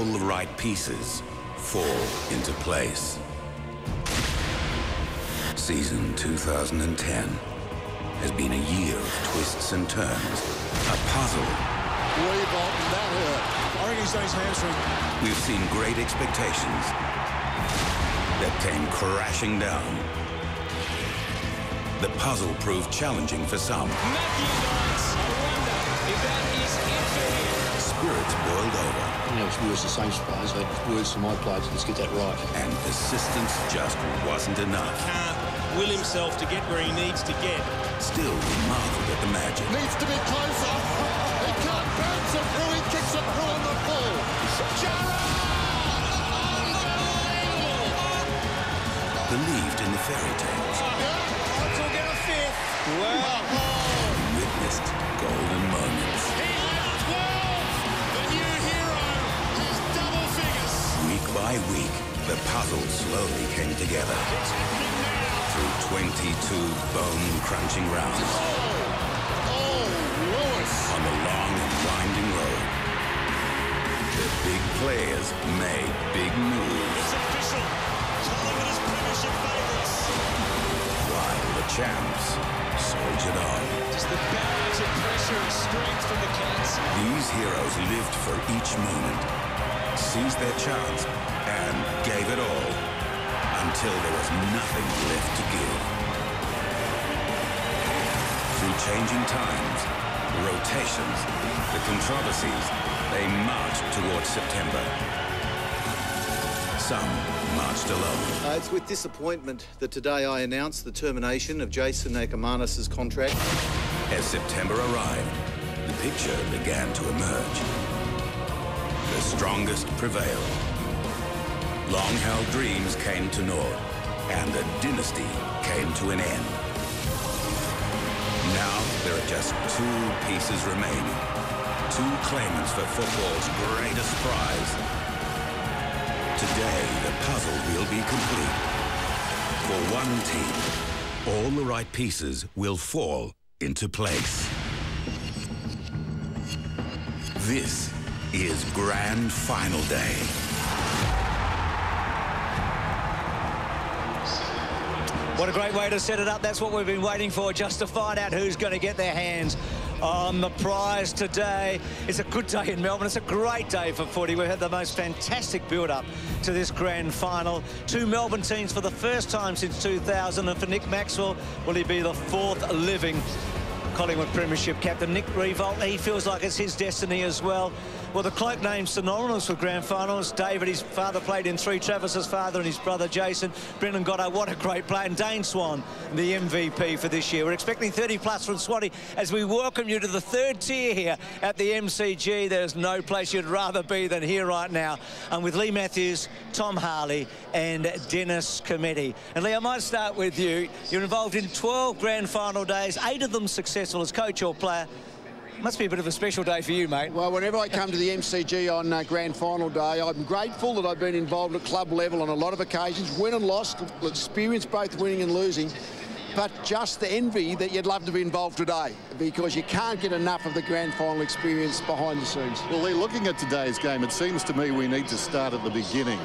all the right pieces fall into place. Season 2010 has been a year of twists and turns, a puzzle. Revolt, that hurt. I reckon he's done his hamstring. We've seen great expectations that came crashing down. The puzzle proved challenging for some. Matthew Knights, I wonder if that is it for him. Spirits boiled over. You know, we was the same players. I had words to my players, let's get that right. And persistence just wasn't enough. Can't will himself to get where he needs to get. Still, we marveled at the magic. Needs to be closer. He can't bounce it through. He kicks it through on the ball. Believed in the fairy tales. Knights will get a fifth. Wow. Witnessed golden moments. He led 12. The new hero is double figures. Week by week, the puzzle slowly came together. It's happening now. Through 22 bone-crunching rounds. Oh, Lewis. On the long and winding road. The big players made big moves. It's official. Collingwood is premiership favourites. While the champs soldiered on. Just the barrage of pressure and strength from the Cats. These heroes lived for each moment, seized their chance, and gave it all until there was nothing left to give. Through changing times, the rotations, the controversies, they marched towards September. Some marched alone. It's with disappointment that today I announce the termination of Jason Nakamanis' contract. As September arrived, the picture began to emerge. The strongest prevailed. Long-held dreams came to naught, and the dynasty came to an end. Now there are just two pieces remaining. Two claimants for football's greatest prize. Today, the puzzle will be complete. For one team, all the right pieces will fall into place. This is Grand Final Day. What a great way to set it up. That's what we've been waiting for, just to find out who's going to get their hands on the prize today. It's a good day in Melbourne. It's a great day for footy. We've had the most fantastic build-up to this grand final. Two Melbourne teams for the first time since 2000, and for Nick Maxwell, will he be the fourth living Collingwood Premiership captain? Nick Revolt, he feels like it's his destiny as well. Well, the cloak name's synonymous with grand finals. David, his father, played in three. Travis's father and his brother Jason. Brendan Goddard, what a great play. And Dane Swan, the MVP for this year. We're expecting 30+ from Swatty as we welcome you to the third tier here at the MCG. There's no place you'd rather be than here right now. And with Lee Matthews, Tom Harley and Dennis Cometti. And Lee, I might start with you. You're involved in 12 grand final days, 8 of them successful as coach or player. Must be a bit of a special day for you, mate. Well, whenever I come to the MCG on Grand Final Day, I'm grateful that I've been involved at club level on a lot of occasions, win and lost, experienced both winning and losing, but just the envy that you'd love to be involved today, because you can't get enough of the Grand Final experience behind the scenes. Well, Lee, looking at today's game, it seems to me we need to start at the beginning.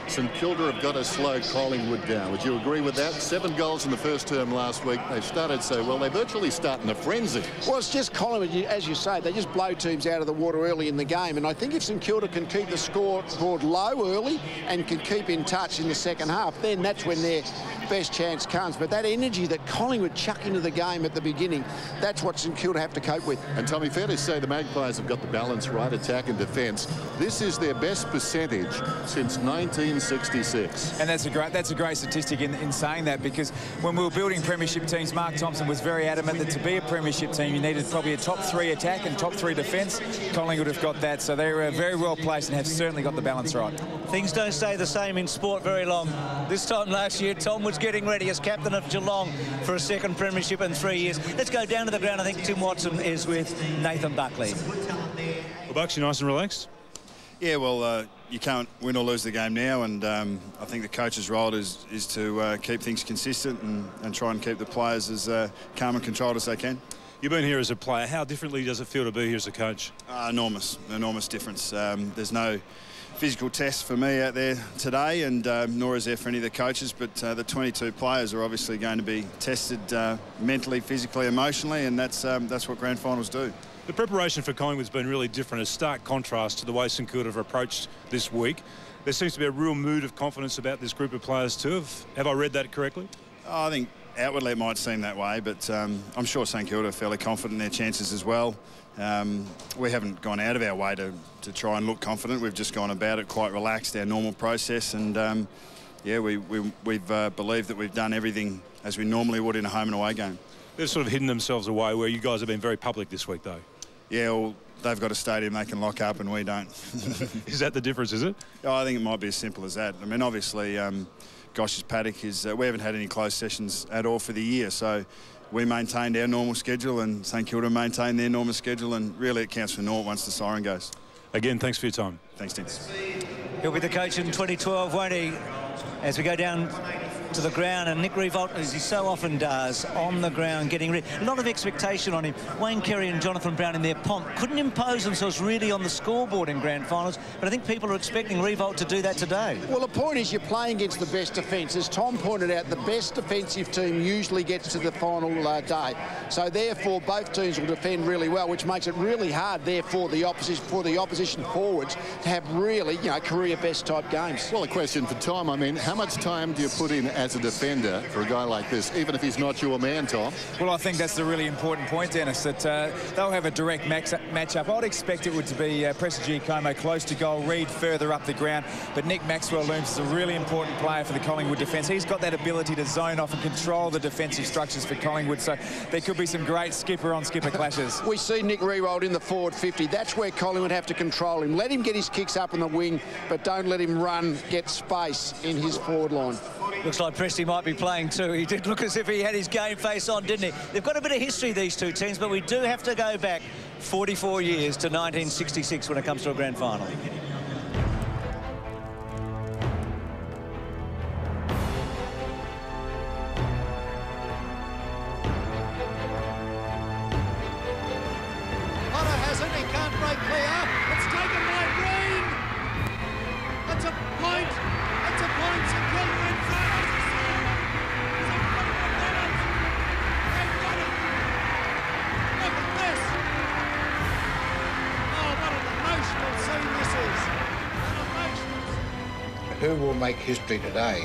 St Kilda have got to slow Collingwood down. Would you agree with that? 7 goals in the first term last week. They've started so well. They virtually start in a frenzy. Well, it's just Collingwood, as you say, they just blow teams out of the water early in the game. And I think if St Kilda can keep the scoreboard low early and can keep in touch in the second half, then that's when their best chance comes. But that energy that Collingwood chuck into the game at the beginning, that's what St Kilda have to cope with. And Tommy, fair to say the Magpies have got the balance right, attack and defence. This is their best percentage since 1966. And that's a great statistic in saying that, because when we were building premiership teams, Mark Thompson was very adamant that to be a premiership team you needed probably a top 3 attack and top 3 defence. Collingwood have got that, so they're very well placed and have certainly got the balance right. Things don't stay the same in sport very long. This time last year, Tom was getting ready as captain of Geelong for a second premiership in 3 years. Let's go down to the ground. I think Tim Watson is with Nathan Buckley. Well, Bucks, you nice and relaxed? Yeah, well, you can't win or lose the game now, and I think the coach's role is to keep things consistent and try and keep the players as calm and controlled as they can. You've been here as a player. How differently does it feel to be here as a coach? Enormous difference. There's no physical test for me out there today, and nor is there for any of the coaches, but the 22 players are obviously going to be tested mentally, physically, emotionally, and that's what grand finals do. The preparation for Collingwood's been really different, a stark contrast to the way St Kilda have approached this week. There seems to be a real mood of confidence about this group of players too. Have I read that correctly? I think outwardly it might seem that way, but I'm sure St Kilda are fairly confident in their chances as well. We haven't gone out of our way to try and look confident. We've just gone about it quite relaxed, our normal process, and yeah, we've believed that we've done everything as we normally would in a home and away game. They've sort of hidden themselves away, where you guys have been very public this week, though. Yeah, well, they've got a stadium they can lock up and we don't. Is that the difference, is it? Oh, I think it might be as simple as that. I mean, obviously, Gosh's paddock is... we haven't had any closed sessions at all for the year, so we maintained our normal schedule and St Kilda maintained their normal schedule, and really it counts for naught once the siren goes. Again, thanks for your time. Thanks, Tim. He'll be the coach in 2012, won't he? As we go down to the ground, and Nick Riewoldt, as he so often does, on the ground getting ready. A lot of expectation on him. Wayne Carey and Jonathan Brown in their pomp couldn't impose themselves really on the scoreboard in grand finals, but I think people are expecting Riewoldt to do that today. Well, the point is you're playing against the best defence. As Tom pointed out, the best defensive team usually gets to the final day. So therefore both teams will defend really well, which makes it really hard therefore the opposition forwards to have really, you know, career best type games. Well, a question for Tom. I mean, how much time do you put in as a defender for a guy like this, even if he's not your man, Tom? Well, I think that's the really important point, Dennis, that they'll have a direct match-up. I'd expect it would to be Preston Giacomo close to goal, Reid further up the ground, but Nick Maxwell looms as a really important player for the Collingwood defence. He's got that ability to zone off and control the defensive structures for Collingwood, so there could be some great skipper-on-skipper clashes. We see Nick Riewoldt in the forward 50. That's where Collingwood have to control him. Let him get his kicks up in the wing, but don't let him run, get space in his forward line. Looks like Presty might be playing too. He did look as if he had his game face on, didn't he? They've got a bit of history, these two teams, but we do have to go back 44 years to 1966 when it comes to a grand final. Potter has it, he can't break clear. It's taken by Green. That's a point. That's a point. St Kilda in front. St Kilda have done it. They've done it. Look at this. Oh, what an emotional scene this is. An emotional scene. Who will make history today?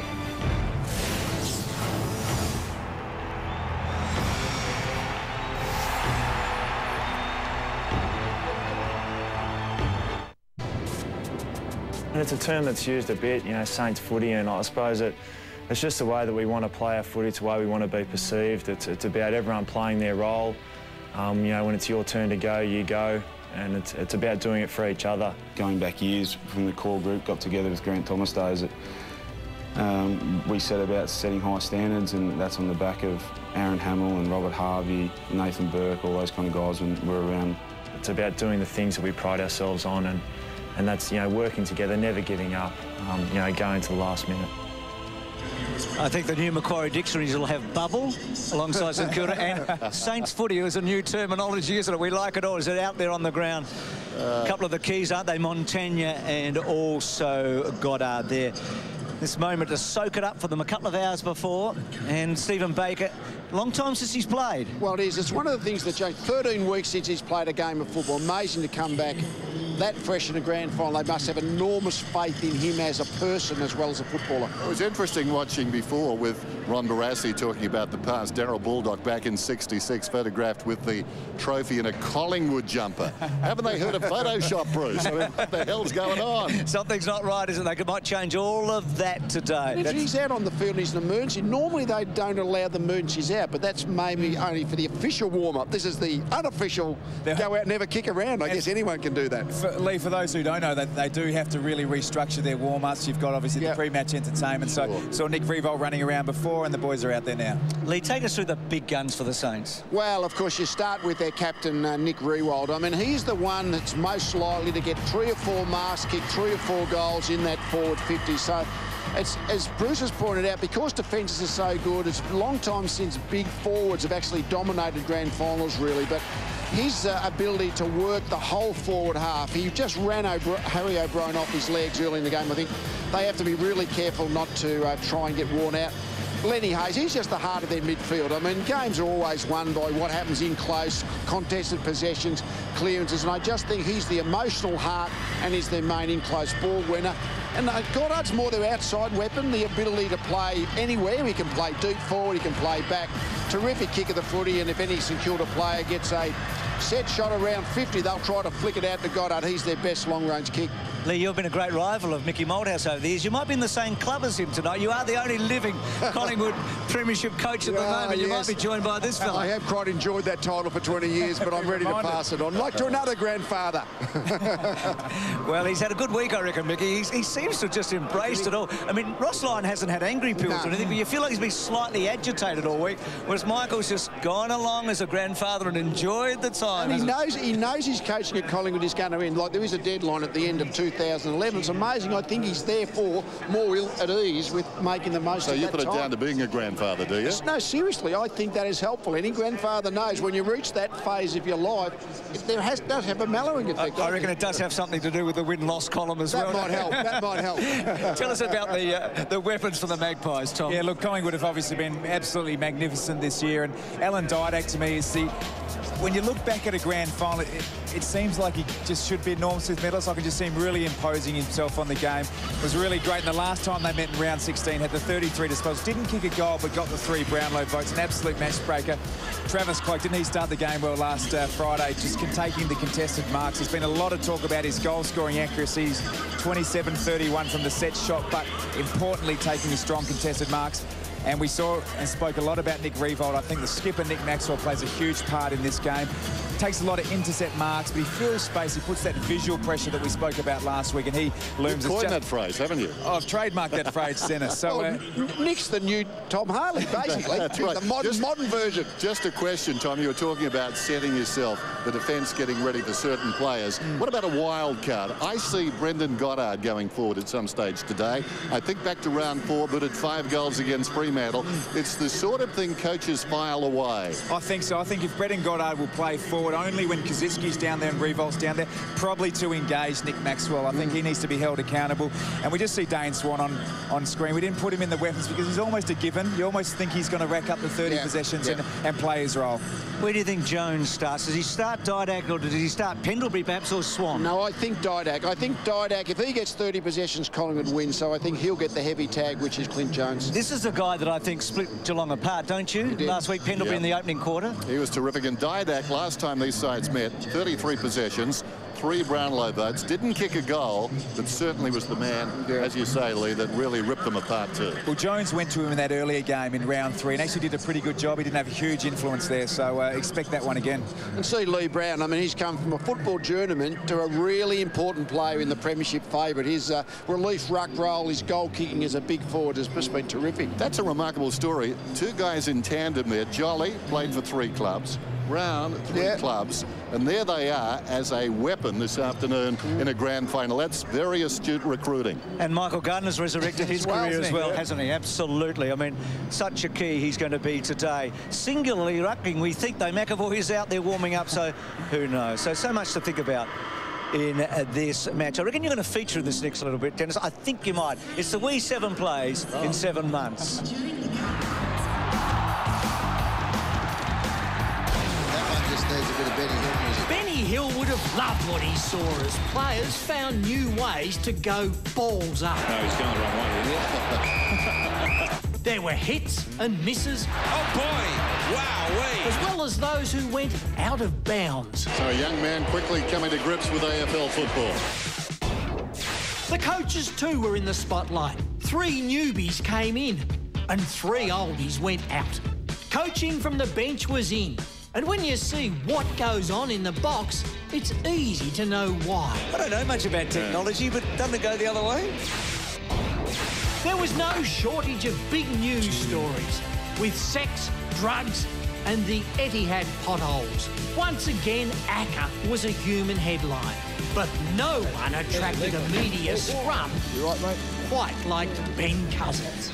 And it's a term that's used a bit, you know, Saints footy, and I suppose it's just the way that we want to play our footy. It's the way we want to be perceived. It's about everyone playing their role. You know, when it's your turn to go, you go, and it's about doing it for each other. Going back years from the core group, got together with Grant Thomas days, we set about setting high standards, and that's on the back of Aaron Hamill and Robert Harvey, Nathan Burke, all those kind of guys when we're around. It's about doing the things that we pride ourselves on, and that's, you know, working together, never giving up, you know, going to the last minute. I think the new Macquarie dictionaries will have bubble alongside St Kilda, and Saints footy is a new terminology, isn't it? We like it all. Is it out there on the ground? A couple of the keys, aren't they? Montagna and also Goddard there. This moment to soak it up for them a couple of hours before, and Stephen Baker, long time since he's played. Well, it is. It's one of the things that changed. 13 weeks since he's played a game of football. Amazing to come back that fresh in a grand final. They must have enormous faith in him as a person as well as a footballer. It was interesting watching before with Ron Barassi talking about the past. Darryl Baldock back in '66 photographed with the trophy in a Collingwood jumper. Haven't they heard of Photoshop, Bruce? I mean, what the hell's going on? Something's not right, isn't it? They might change all of that today. If he's out on the field, he's an emergency. Normally they don't allow the emergencies out, but that's maybe only for the official warm-up. This is the unofficial go out, never kick around. I guess anyone can do that. Lee, for those who don't know, they do have to really restructure their warm-ups. You've got, obviously, the pre-match entertainment. So Nick Riewoldt running around before, and the boys are out there now. Lee, take us through the big guns for the Saints. Well, of course, you start with their captain, Nick Riewoldt. I mean, he's the one that's most likely to get 3 or 4 marks, kick 3 or 4 goals in that forward 50. So it's, as Bruce has pointed out, because defences are so good, it's a long time since big forwards have actually dominated grand finals, really. But his ability to work the whole forward half, he just ran Harry O'Brien off his legs early in the game. I think they have to be really careful not to try and get worn out. Lenny Hayes, he's just the heart of their midfield. I mean, games are always won by what happens in close, contested possessions, clearances, and I just think he's the emotional heart and is their main in-close ball winner. And Goddard's more their outside weapon, the ability to play anywhere. He can play deep forward, he can play back. Terrific kick of the footy, and if any St Kilda player gets a set shot around 50, they'll try to flick it out to Goddard. He's their best long-range kick. Lee, you've been a great rival of Mickey Malthouse over the years. You might be in the same club as him tonight. You are the only living Collingwood Premiership coach at the moment. You might be joined by this fella. I have quite enjoyed that title for 20 years, but I'm ready to pass it on. Like to another grandfather. Well, he's had a good week, I reckon, Mickey. He seems to have just embraced it all. I mean, Ross Lyon hasn't had angry pills or anything, but you feel like he's been slightly agitated all week, whereas Michael's just gone along as a grandfather and enjoyed the time. And he knows his coaching at Collingwood is going to end. Like, there is a deadline at the end of 2011. It's amazing. I think he's therefore more at ease with making the most of that time. So you put it down to being a grandfather, do you? No, seriously, I think that is helpful. Any grandfather knows when you reach that phase of your life, it does have a mellowing effect. I reckon it does have something to do with the win-loss column as well. That might help. That might help. Tell us about the weapons for the Magpies, Tom. Yeah, look, Collingwood have obviously been absolutely magnificent this year, and Alan Didak to me is the... When you look back at a grand final, it seems like he just should be a Norm Smith medalist. I can just see him really imposing himself on the game. It was really great. And the last time they met in round 16, had the 33 disposals. Didn't kick a goal, but got the 3 Brownlow votes. An absolute match breaker. Travis Cloke, didn't he start the game well last Friday? Just taking the contested marks. There's been a lot of talk about his goal-scoring accuracies. 27-31 from the set shot, but importantly, taking his strong contested marks. And we saw and spoke a lot about Nick Riewoldt. I think the skipper, Nick Maxwell, plays a huge part in this game. Takes a lot of intercept marks, but he fills space. He puts that visual pressure that we spoke about last week, and he looms. You've coined that phrase, haven't you? Oh, I've trademarked that phrase, Dennis. So Nick's the new Tom Harley, basically. That's right. The modern version. Just a question, Tom. You were talking about setting yourself, the defence getting ready for certain players. What about a wild card? I see Brendan Goddard going forward at some stage today. I think back to round 4, but at 5 goals against Fremantle. It's the sort of thing coaches file away. I think so. I think if Brendan Goddard will play forward only when Kosicki's down there and Riewoldt's down there, probably to engage Nick Maxwell. I think he needs to be held accountable. And we just see Dane Swan on screen. We didn't put him in the weapons because he's almost a given. You almost think he's going to rack up the 30 possessions and play his role. Where do you think Jones starts? Does he start Didak, or does he start Pendlebury perhaps, or Swan? No, I think Didak. I think Didak, if he gets 30 possessions, Collingwood wins. So I think he'll get the heavy tag, which is Clint Jones. This is the guy that I think split Geelong apart, don't you? Last week, Pendlebury in the opening quarter. He was terrific. And Didak, last time these sides met, 33 possessions, 3 Brownlow votes, didn't kick a goal, but certainly was the man, as you say, Lee, that really ripped them apart too. Well, Jones went to him in that earlier game in round 3 and actually did a pretty good job. He didn't have a huge influence there, so expect that one again. And see Lee Brown, I mean, he's come from a football journeyman to a really important player in the Premiership favourite. His relief ruck role, his goal kicking as a big forward has just been terrific. That's a remarkable story. 2 guys in tandem there. Jolly played for 3 clubs. Brown, 3 clubs, and there they are as a weapon this afternoon in a grand final. That's very astute recruiting. And Michael Gardner's resurrected his career as well, hasn't he? Absolutely. I mean, such a key he's going to be today. Singularly rucking, we think, though, McAvoy is out there warming up, so who knows? So much to think about in this match. I reckon you're going to feature this next little bit, Dennis. I think you might. It's the wee 7 plays in 7 months. Needs a bit of Benny Hill music. Benny Hill would have loved what he saw as players found new ways to go balls up. No, he's going the wrong way, isn't he? There were hits and misses. Oh, boy! Wowee! As well as those who went out of bounds. So a young man quickly coming to grips with AFL football. The coaches, too, were in the spotlight. 3 newbies came in and 3 oldies went out. Coaching from the bench was in. And when you see what goes on in the box, it's easy to know why. I don't know much about technology, but doesn't it go the other way? There was no shortage of big news stories, with sex, drugs and the Etihad potholes. Once again, ACCA was a human headline, but no one attracted a media scrum quite like Ben Cousins.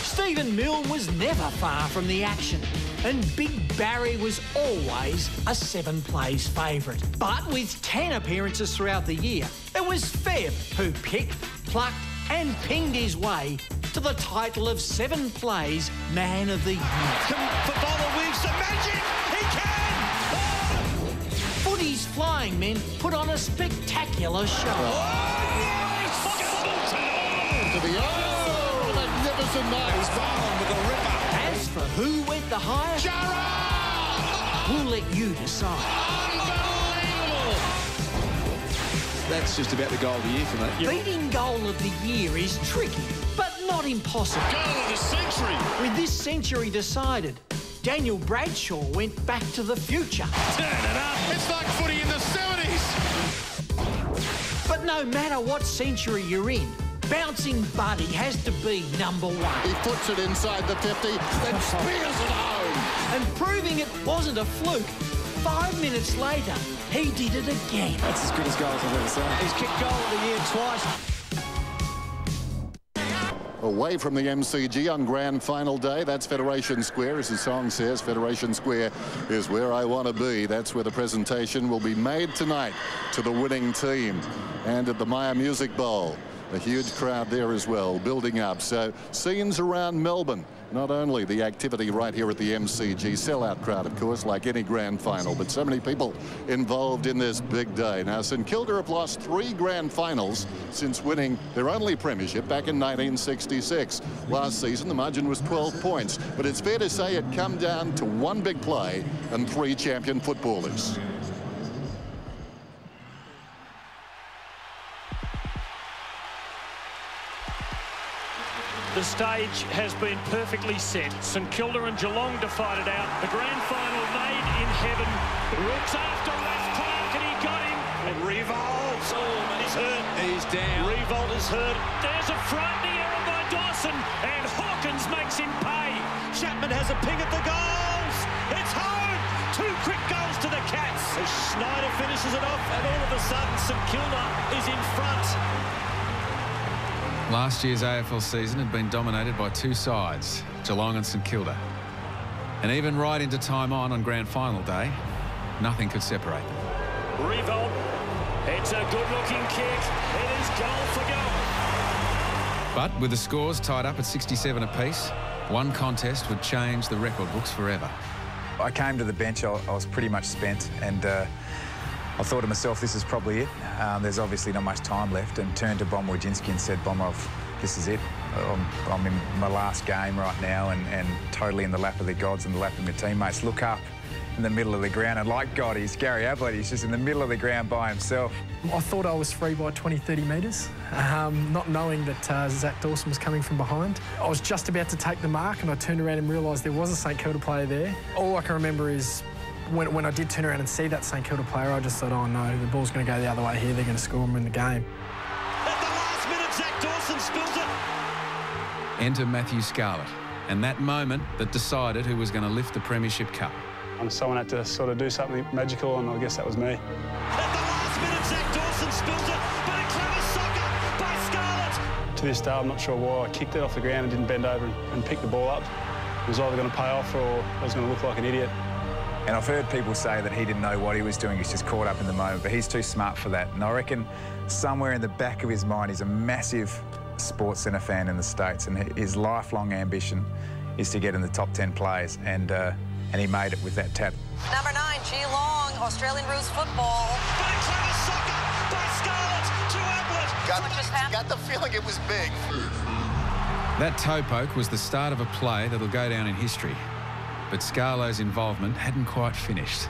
Stephen Milne was never far from the action, and Big Barry was always a Seven Plays favourite. But with 10 appearances throughout the year, it was Feb who picked, plucked and pinged his way to the title of Seven Plays Man of the Year. Favola weaves some magic! He can! Oh! Footy's flying men put on a spectacular show. To the magnificent night. He's bowling with a ripper. As for who went the highest, we'll let you decide. Unbelievable! That's just about the goal of the year for me. Beating goal of the year is tricky, but not impossible. Goal of the century! With this century decided, Daniel Bradshaw went back to the future. Turn it up! It's like footy in the 70s! But no matter what century you're in, Bouncing Buddy has to be number one. He puts it inside the 50, then spears it home. And proving it wasn't a fluke, 5 minutes later, he did it again. That's as good as goals I've ever seen. He's kicked goal of the year twice. Away from the MCG on grand final day, that's Federation Square. As the song says, Federation Square is where I want to be. That's where the presentation will be made tonight to the winning team. And at the Maya Music Bowl, a huge crowd there as well, building up. So scenes around Melbourne, not only the activity right here at the MCG, sellout crowd, of course, like any grand final, but so many people involved in this big day. Now, St Kilda have lost 3 grand finals since winning their only premiership back in 1966. Last season, the margin was 12 points, but it's fair to say it come down to one big play and 3 champion footballers. The stage has been perfectly set. St Kilda and Geelong to fight it out. The grand final made in heaven. Rooks after left Clark and he got him. And Revolt, and he's hurt. He's down. Revolt is hurt. There's a frightening error by Dawson and Hawkins makes him pay. Chapman has a ping at the goals. It's home. 2 quick goals to the Cats. As Schneider finishes it off and all of a sudden St Kilda is in front. Last year's AFL season had been dominated by 2 sides, Geelong and St Kilda. And even right into time on grand final day, nothing could separate them. Revolt, it's a good-looking kick. It is goal for goal. But with the scores tied up at 67 apiece, one contest would change the record books forever. I came to the bench, I was pretty much spent, and I thought to myself, this is probably it. There's obviously not much time left, and turned to Bomber Wojcinski and said, Bomber, this is it. I'm in my last game right now and totally in the lap of the gods and the lap of my teammates. Look up in the middle of the ground, and like God, he's Gary Ablett. He's just in the middle of the ground by himself. I thought I was free by 20, 30 metres, not knowing that Zach Dawson was coming from behind. I was just about to take the mark, and I turned around and realised there was a St Kilda player there. All I can remember is when I did turn around and see that St Kilda player, I just thought, oh no, the ball's going to go the other way here. They're going to score and win the game. At the last minute, Zach Dawson spills it. Enter Matthew Scarlett, and that moment that decided who was going to lift the Premiership Cup. And someone had to sort of do something magical, and I guess that was me. At the last minute, Zach Dawson spills it, but a clever soccer by Scarlett. To this day, I'm not sure why I kicked it off the ground and didn't bend over and pick the ball up. It was either going to pay off or I was going to look like an idiot. And I've heard people say that he didn't know what he was doing, he's just caught up in the moment, but he's too smart for that. And I reckon somewhere in the back of his mind, he's a massive Sports Centre fan in the States, and his lifelong ambition is to get in the top 10 players, and he made it with that tap. Number 9, Geelong, Australian Rules football. But a clever soccer by Scarlett to Ablett. Got the feeling it was big. That toe poke was the start of a play that'll go down in history. But Scarlo's involvement hadn't quite finished.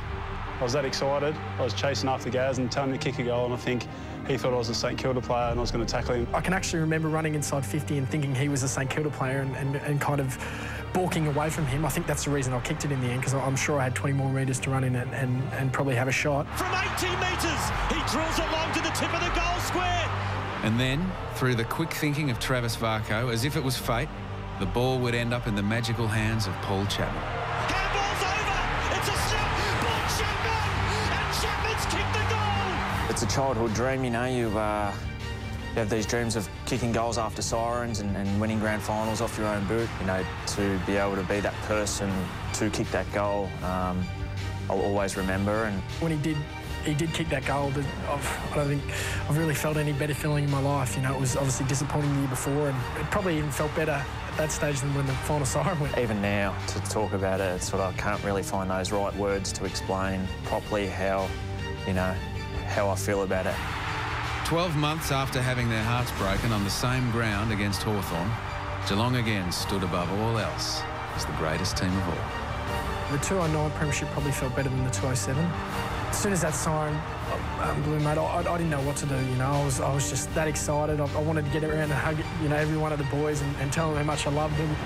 I was that excited. I was chasing after Gaz and telling him to kick a goal, and I think he thought I was a St Kilda player and I was going to tackle him. I can actually remember running inside 50 and thinking he was a St Kilda player and kind of balking away from him. I think that's the reason I kicked it in the end, because I'm sure I had 20 more metres to run in it and probably have a shot. From 18 metres, he drills it long to the tip of the goal square. And then, through the quick thinking of Travis Varco, as if it was fate, the ball would end up in the magical hands of Paul Chapman. Handball's over. It's a snap. Paul Chapman, and Chapman's kicked the goal. It's a childhood dream, you know. You have these dreams of kicking goals after sirens and winning grand finals off your own boot. You know, to be able to be that person to kick that goal, I'll always remember. And when he did kick that goal, but I don't think I've really felt any better feeling in my life. You know, it was obviously disappointing the year before, and it probably even felt better at that stage than when the final siren went. Even now, to talk about it, it's sort of, I can't really find those right words to explain properly how I feel about it. 12 months after having their hearts broken on the same ground against Hawthorn, Geelong again stood above all else as the greatest team of all. The 209 premiership probably felt better than the 207. As soon as that siren blew, mate, I didn't know what to do. You know, I was just that excited. I wanted to get around and hug, every one of the boys and tell them how much I loved them.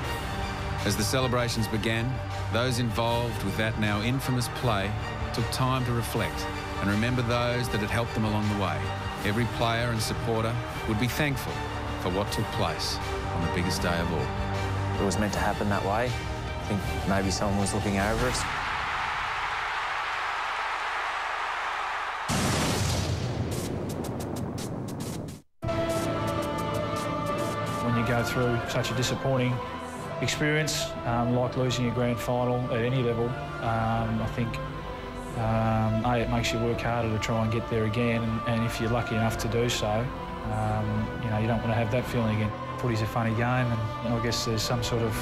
As the celebrations began, those involved with that now infamous play took time to reflect and remember those that had helped them along the way. Every player and supporter would be thankful for what took place on the biggest day of all. It was meant to happen that way. I think maybe someone was looking over us. When you go through such a disappointing experience, like losing a grand final at any level, I think it makes you work harder to try and get there again, and if you're lucky enough to do so, you don't want to have that feeling again. Footy's a funny game, and I guess there's some sort of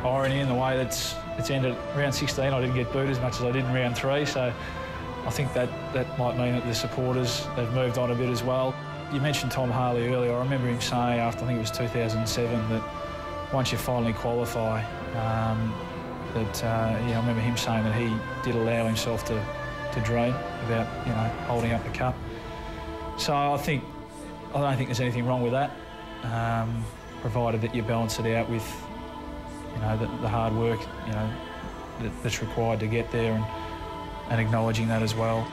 irony in the way that it's ended. Round 16, I didn't get booed as much as I did in round 3, so I think that might mean that the supporters have moved on a bit as well. You mentioned Tom Harley earlier. I remember him saying after, I think it was 2007, that once you finally qualify, I remember him saying that he did allow himself to dream about, holding up the cup. So I don't think there's anything wrong with that, provided that you balance it out with, the hard work, that's required to get there, and acknowledging that as well.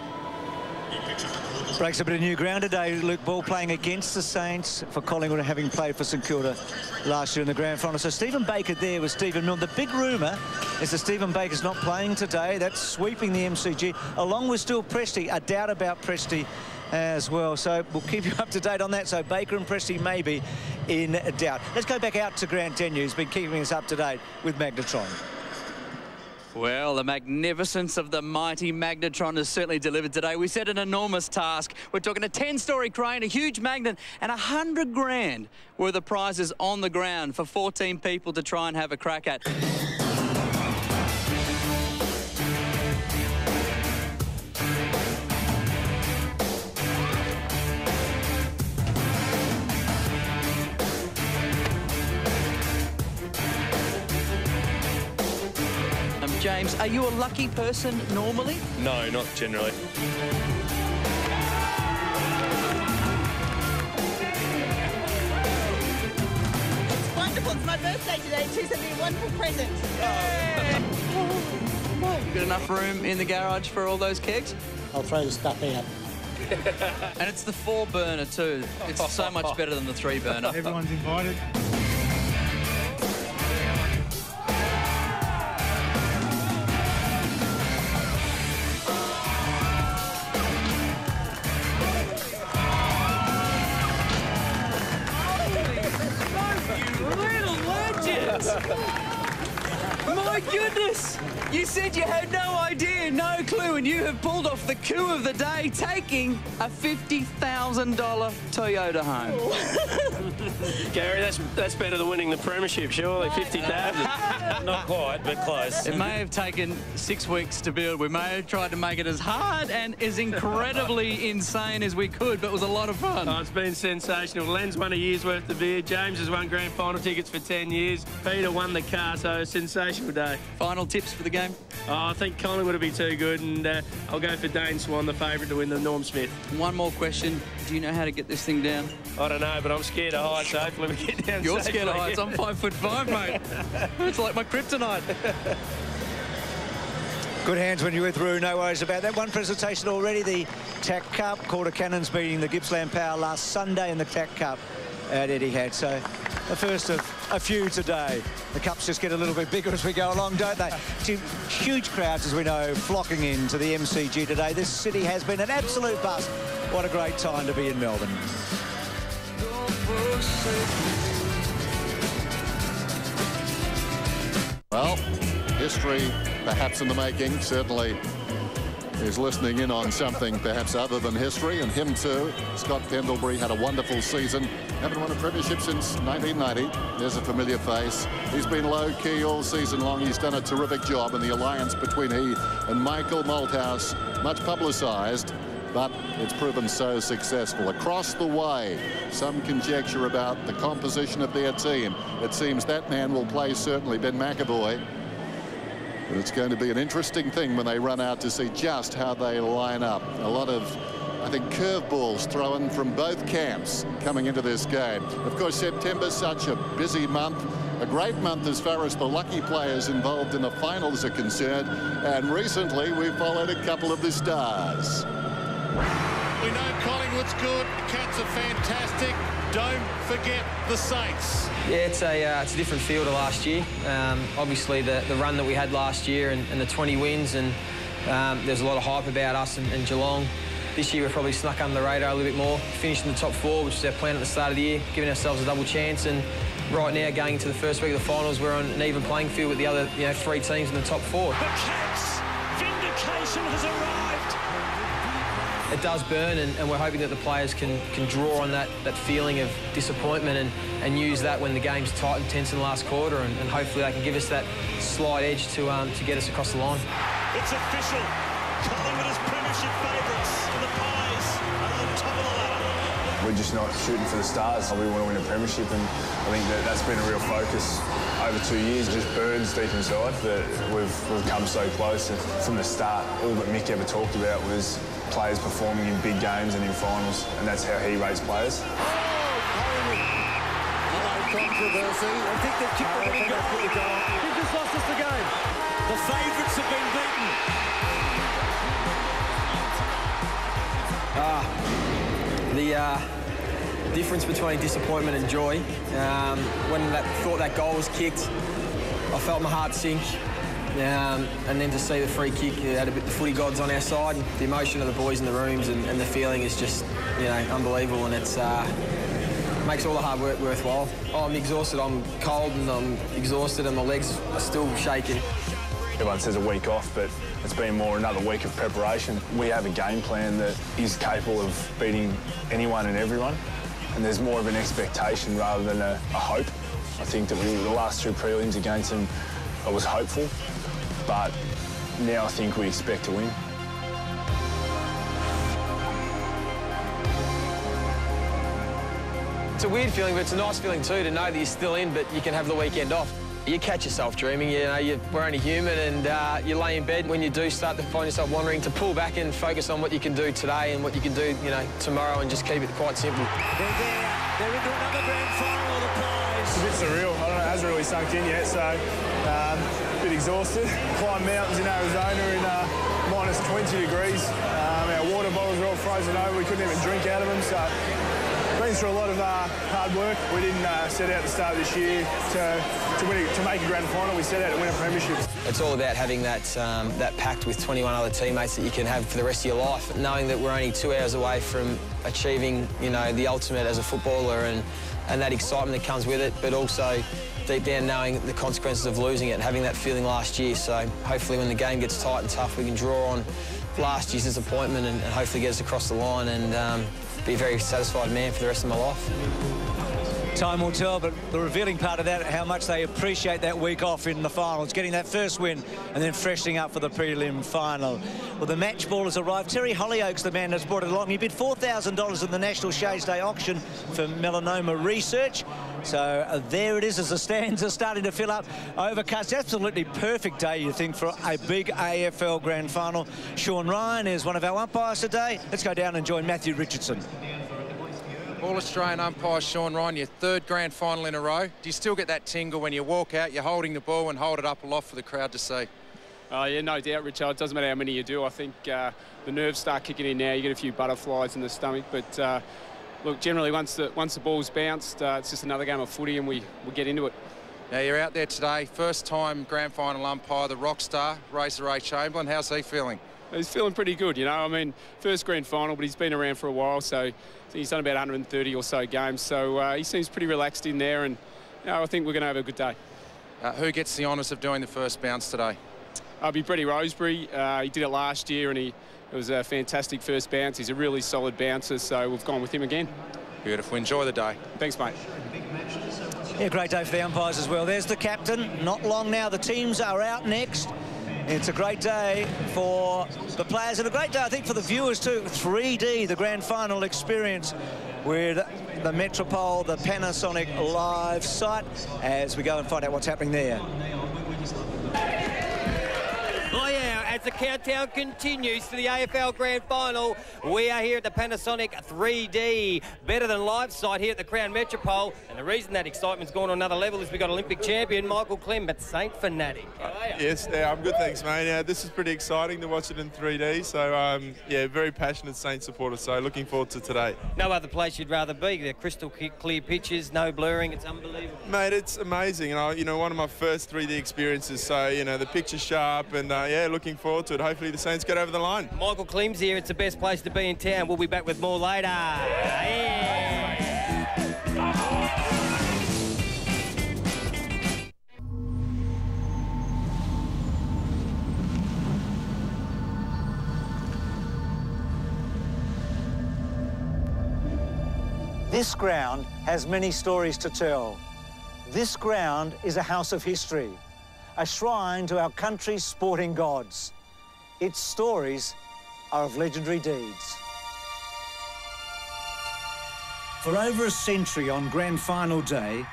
Breaks a bit of new ground today. Luke Ball playing against the Saints for Collingwood, having played for St Kilda last year in the grand final. So Stephen Baker there with Stephen Milne. The big rumour is that Stephen Baker's not playing today. That's sweeping the MCG, along with still Presti. A doubt about Presti as well. So we'll keep you up to date on that. So Baker and Presti may be in doubt. Let's go back out to Grant Denyer, who's been keeping us up to date with Magnetron. Well, the magnificence of the mighty Magnetron has certainly delivered today. We set an enormous task. We're talking a 10-storey crane, a huge magnet, and 100 grand worth of prizes on the ground for 14 people to try and have a crack at. James, are you a lucky person normally? No, not generally. It's wonderful. It's my birthday today too, so it'll be a wonderful present. You got enough room in the garage for all those kegs? I'll throw the stuff out. And it's the 4-burner too. It's so much better than the 3-burner. Everyone's invited. My goodness! You said you had no idea, no clue, and you have pulled off the coup of the day, taking a $50,000 Toyota home. Gary, that's better than winning the premiership, surely. 50,000. Not quite, but close. It may have taken 6 weeks to build. We may have tried to make it as hard and as incredibly insane as we could, but it was a lot of fun. Oh, it's been sensational. Len's won a year's worth of beer. James has won grand final tickets for 10 years. Peter won the car, so a sensational day. today. Final tips for the game? I think Collingwood will be too good, and I'll go for Dane Swan, the favourite to win the Norm Smith. One more question. Do you know how to get this thing down? I don't know, but I'm scared of heights, so hopefully we get down You're safely. scared of heights. I'm 5'5", mate. It's like my kryptonite. Good hands when you're with Roo, no worries about that. One presentation already, the TAC Cup. Quarter Cannons beating the Gippsland Power last Sunday in the TAC Cup at Etihad. So the first of a few today. The cups just get a little bit bigger as we go along, don't they? Huge crowds, as we know, flocking in to the MCG today. This city has been an absolute buzz. What a great time to be in Melbourne. Well, history perhaps in the making. Certainly is listening in on something perhaps other than history, and him too. Scott Pendlebury had a wonderful season. Haven't won a premiership since 1990. There's a familiar face. He's been low-key all season long. He's done a terrific job, and the alliance between he and Michael Malthouse, much publicised, but it's proven so successful. Across the way, some conjecture about the composition of their team. It seems that man will play, certainly, Ben McAvoy. But it's going to be an interesting thing when they run out to see just how they line up. A lot of, I think, curveballs thrown from both camps coming into this game. Of course, September's such a busy month. A great month as far as the lucky players involved in the finals are concerned. And recently, we've followed a couple of the stars. We know Collingwood's good. The Cats are fantastic. Don't forget the Saints. Yeah, it's a different feel to last year. Obviously, the run that we had last year and the 20 wins, and there's a lot of hype about us and Geelong. This year, we've probably snuck under the radar a little bit more. Finished in the top 4, which was our plan at the start of the year, giving ourselves a double chance. And right now, going into the first week of the finals, we're on an even playing field with the other 3 teams in the top 4. The Cats' vindication has arrived. It does burn, and we're hoping that the players can draw on that feeling of disappointment and use that when the game's tight and tense in the last quarter, and hopefully they can give us that slight edge to get us across the line. It's official. Collingwood is premiership favourites, and the Pies are on top of the ladder. We're just not shooting for the stars. We want to win a premiership, and I think that's been a real focus over 2 years. Just burns deep inside that we've come so close. And from the start, all that Mick ever talked about was players performing in big games and in finals, and that's how he rates players. Controversy. I think they've kicked the winning goal. He just lost us the game. The favourites have been beaten. The difference between disappointment and joy. When thought that goal was kicked, I felt my heart sink. And then to see the free kick, had a bit the footy gods on our side. The emotion of the boys in the rooms and the feeling is just, unbelievable, and it's makes all the hard work worthwhile. Oh, I'm exhausted. I'm cold and I'm exhausted, and my legs are still shaking. Everyone says a week off, but it's been more another week of preparation. We have a game plan that is capable of beating anyone and everyone, and there's more of an expectation rather than a hope. I think that the last 2 prelims against them, I was hopeful, but now I think we expect to win. It's a weird feeling, but it's a nice feeling too to know that you're still in, but you can have the weekend off. You catch yourself dreaming, we're only human, and you lay in bed when you do start to find yourself wandering, to pull back and focus on what you can do today and what you can do, tomorrow, and just keep it quite simple. They're there. They're into another grand final, the Pies. It's a bit surreal. I don't know, it hasn't really sunk in yet, so a bit exhausted. Climbed mountains in Arizona in minus 20 degrees. Our water bottles are all frozen over. We couldn't even drink out of them, so been through a lot of hard work. We didn't set out to start this year to make a grand final. We set out to win a premiership. It's all about having that pact with 21 other teammates that you can have for the rest of your life, knowing that we're only 2 hours away from achieving, the ultimate as a footballer, and that excitement that comes with it, but also deep down knowing the consequences of losing it and having that feeling last year. So hopefully when the game gets tight and tough, we can draw on last year's disappointment and hopefully get us across the line and be a very satisfied man for the rest of my life. Time will tell, but the revealing part of that, how much they appreciate that week off in the finals, getting that first win and then freshening up for the prelim final. Well, the match ball has arrived. Terry Hollyoak's the man that's brought it along. He bid $4,000 in the National Shades Day auction for melanoma research. So there it is as the stands are starting to fill up. Overcast, absolutely perfect day, you think, for a big AFL Grand Final. Sean Ryan is one of our umpires today. Let's go down and join Matthew Richardson. All-Australian umpire Sean Ryan, your third grand final in a row. Do you still get that tingle when you walk out, you're holding the ball and hold it up aloft for the crowd to see? Yeah, no doubt, Richard. It doesn't matter how many you do. I think the nerves start kicking in now. You get a few butterflies in the stomach. But, look, generally, once the ball's bounced, it's just another game of footy and we get into it. Now, you're out there today, first-time grand final umpire, the rock star, Razor Ray Chamberlain. How's he feeling? He's feeling pretty good, you know. I mean, first grand final, but he's been around for a while, so he's done about 130 or so games. So he seems pretty relaxed in there, and you know, I think we're going to have a good day. Who gets the honours of doing the first bounce today? It'll be Brady Rosebery. He did it last year, and it was a fantastic first bounce. He's a really solid bouncer, so we've gone with him again. Beautiful. Enjoy the day. Thanks, mate. Yeah, great day for the umpires as well. There's the captain. Not long now. The teams are out next. It's a great day for the players and a great day, I think, for the viewers too. 3D, the grand final experience with the Metropole, the Panasonic live site, as we go and find out what's happening there. Oh yeah, as the countdown continues to the AFL Grand Final, we are here at the Panasonic 3D, better than live site here at the Crown Metropole. And the reason that excitement's gone on another level is we've got Olympic champion Michael Clem at St. Fanatic. Yes, I'm good, thanks, mate. This is pretty exciting to watch it in 3D. So, yeah, very passionate Saints supporter. So, looking forward to today. No other place you'd rather be. They're crystal clear pitches, no blurring. It's unbelievable. Mate, it's amazing. You know, one of my first 3D experiences. So, you know, the picture's sharp and, yeah, looking forward to it. Hopefully the Saints get over the line. Michael Clem's here. It's the best place to be in town. We'll be back with more later. Yeah. This ground has many stories to tell. This ground is a house of history, a shrine to our country's sporting gods. Its stories are of legendary deeds. For over a century on Grand Final Day,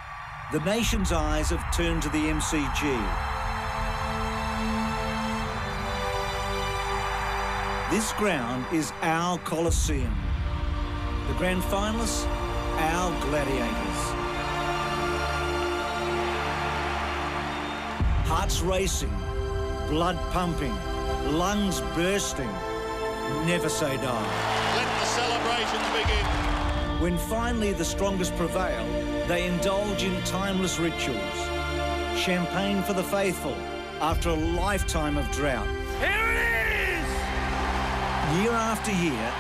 the nation's eyes have turned to the MCG. This ground is our Coliseum. The Grand Finalists, our gladiators. Hearts racing, blood pumping, lungs bursting, never say die. Let the celebrations begin. When finally the strongest prevail, they indulge in timeless rituals. Champagne for the faithful after a lifetime of drought. Here it is! Year after year,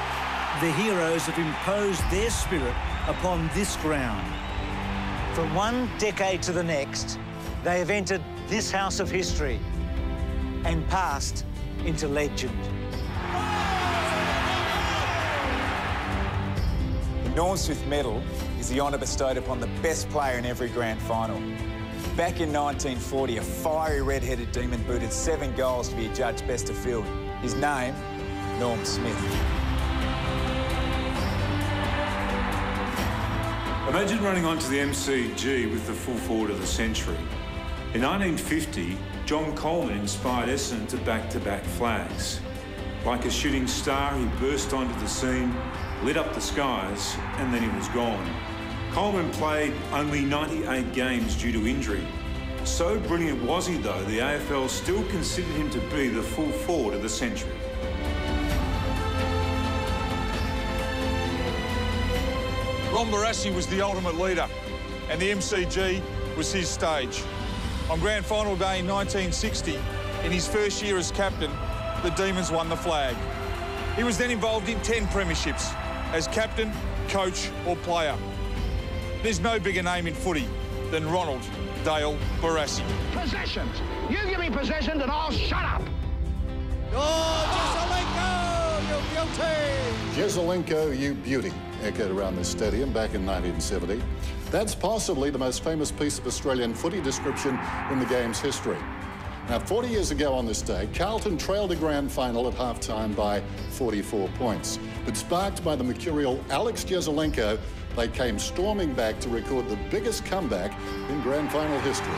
the heroes have imposed their spirit upon this ground. From one decade to the next, they have entered this house of history and passed into legend. The Norm Smith Medal is the honour bestowed upon the best player in every grand final. Back in 1940, a fiery red-headed demon booted 7 goals to be adjudged best of field. His name, Norm Smith. Imagine running onto the MCG with the full forward of the century. In 1950, John Coleman inspired Essendon to back-to-back flags. Like a shooting star, he burst onto the scene, lit up the skies, and then he was gone. Coleman played only 98 games due to injury. So brilliant was he, though, the AFL still considered him to be the full forward of the century. Ron Barassi was the ultimate leader, and the MCG was his stage. On Grand Final Day in 1960, in his first year as captain, the Demons won the flag. He was then involved in 10 premierships as captain, coach or player. There's no bigger name in footy than Ronald Dale Barassi. Possessions. You give me possessions and I'll shut up. Oh, just a let go. You Jezelenko, you beauty, echoed around the stadium back in 1970. That's possibly the most famous piece of Australian footy description in the game's history. Now, 40 years ago on this day, Carlton trailed a grand final at half-time by 44 points. But sparked by the mercurial Alex Jezelenko, they came storming back to record the biggest comeback in grand final history.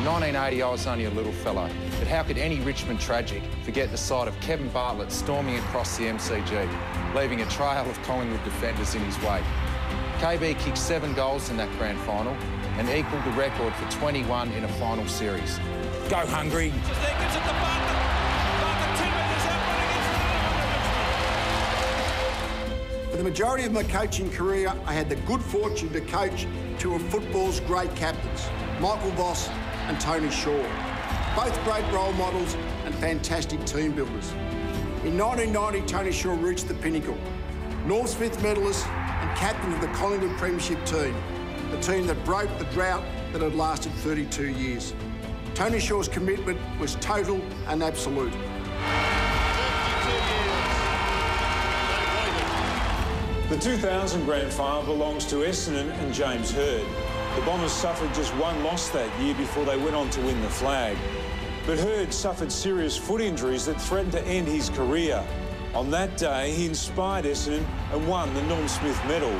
1980, I was only a little fella, but how could any Richmond tragic forget the sight of Kevin Bartlett storming across the MCG, leaving a trail of Collingwood defenders in his wake? KB kicked 7 goals in that grand final and equalled the record for 21 in a final series. Go hungry. For the majority of my coaching career, I had the good fortune to coach two of football's great captains, Michael Voss and Tony Shaw, both great role models and fantastic team builders. In 1990, Tony Shaw reached the pinnacle, Norm Smith medalist and captain of the Collingwood Premiership team, the team that broke the drought that had lasted 32 years. Tony Shaw's commitment was total and absolute. The 2000 grand final belongs to Essendon and James Hird. The Bombers suffered just one loss that year before they went on to win the flag. But Hird suffered serious foot injuries that threatened to end his career. On that day, he inspired Essendon and won the Norm Smith medal.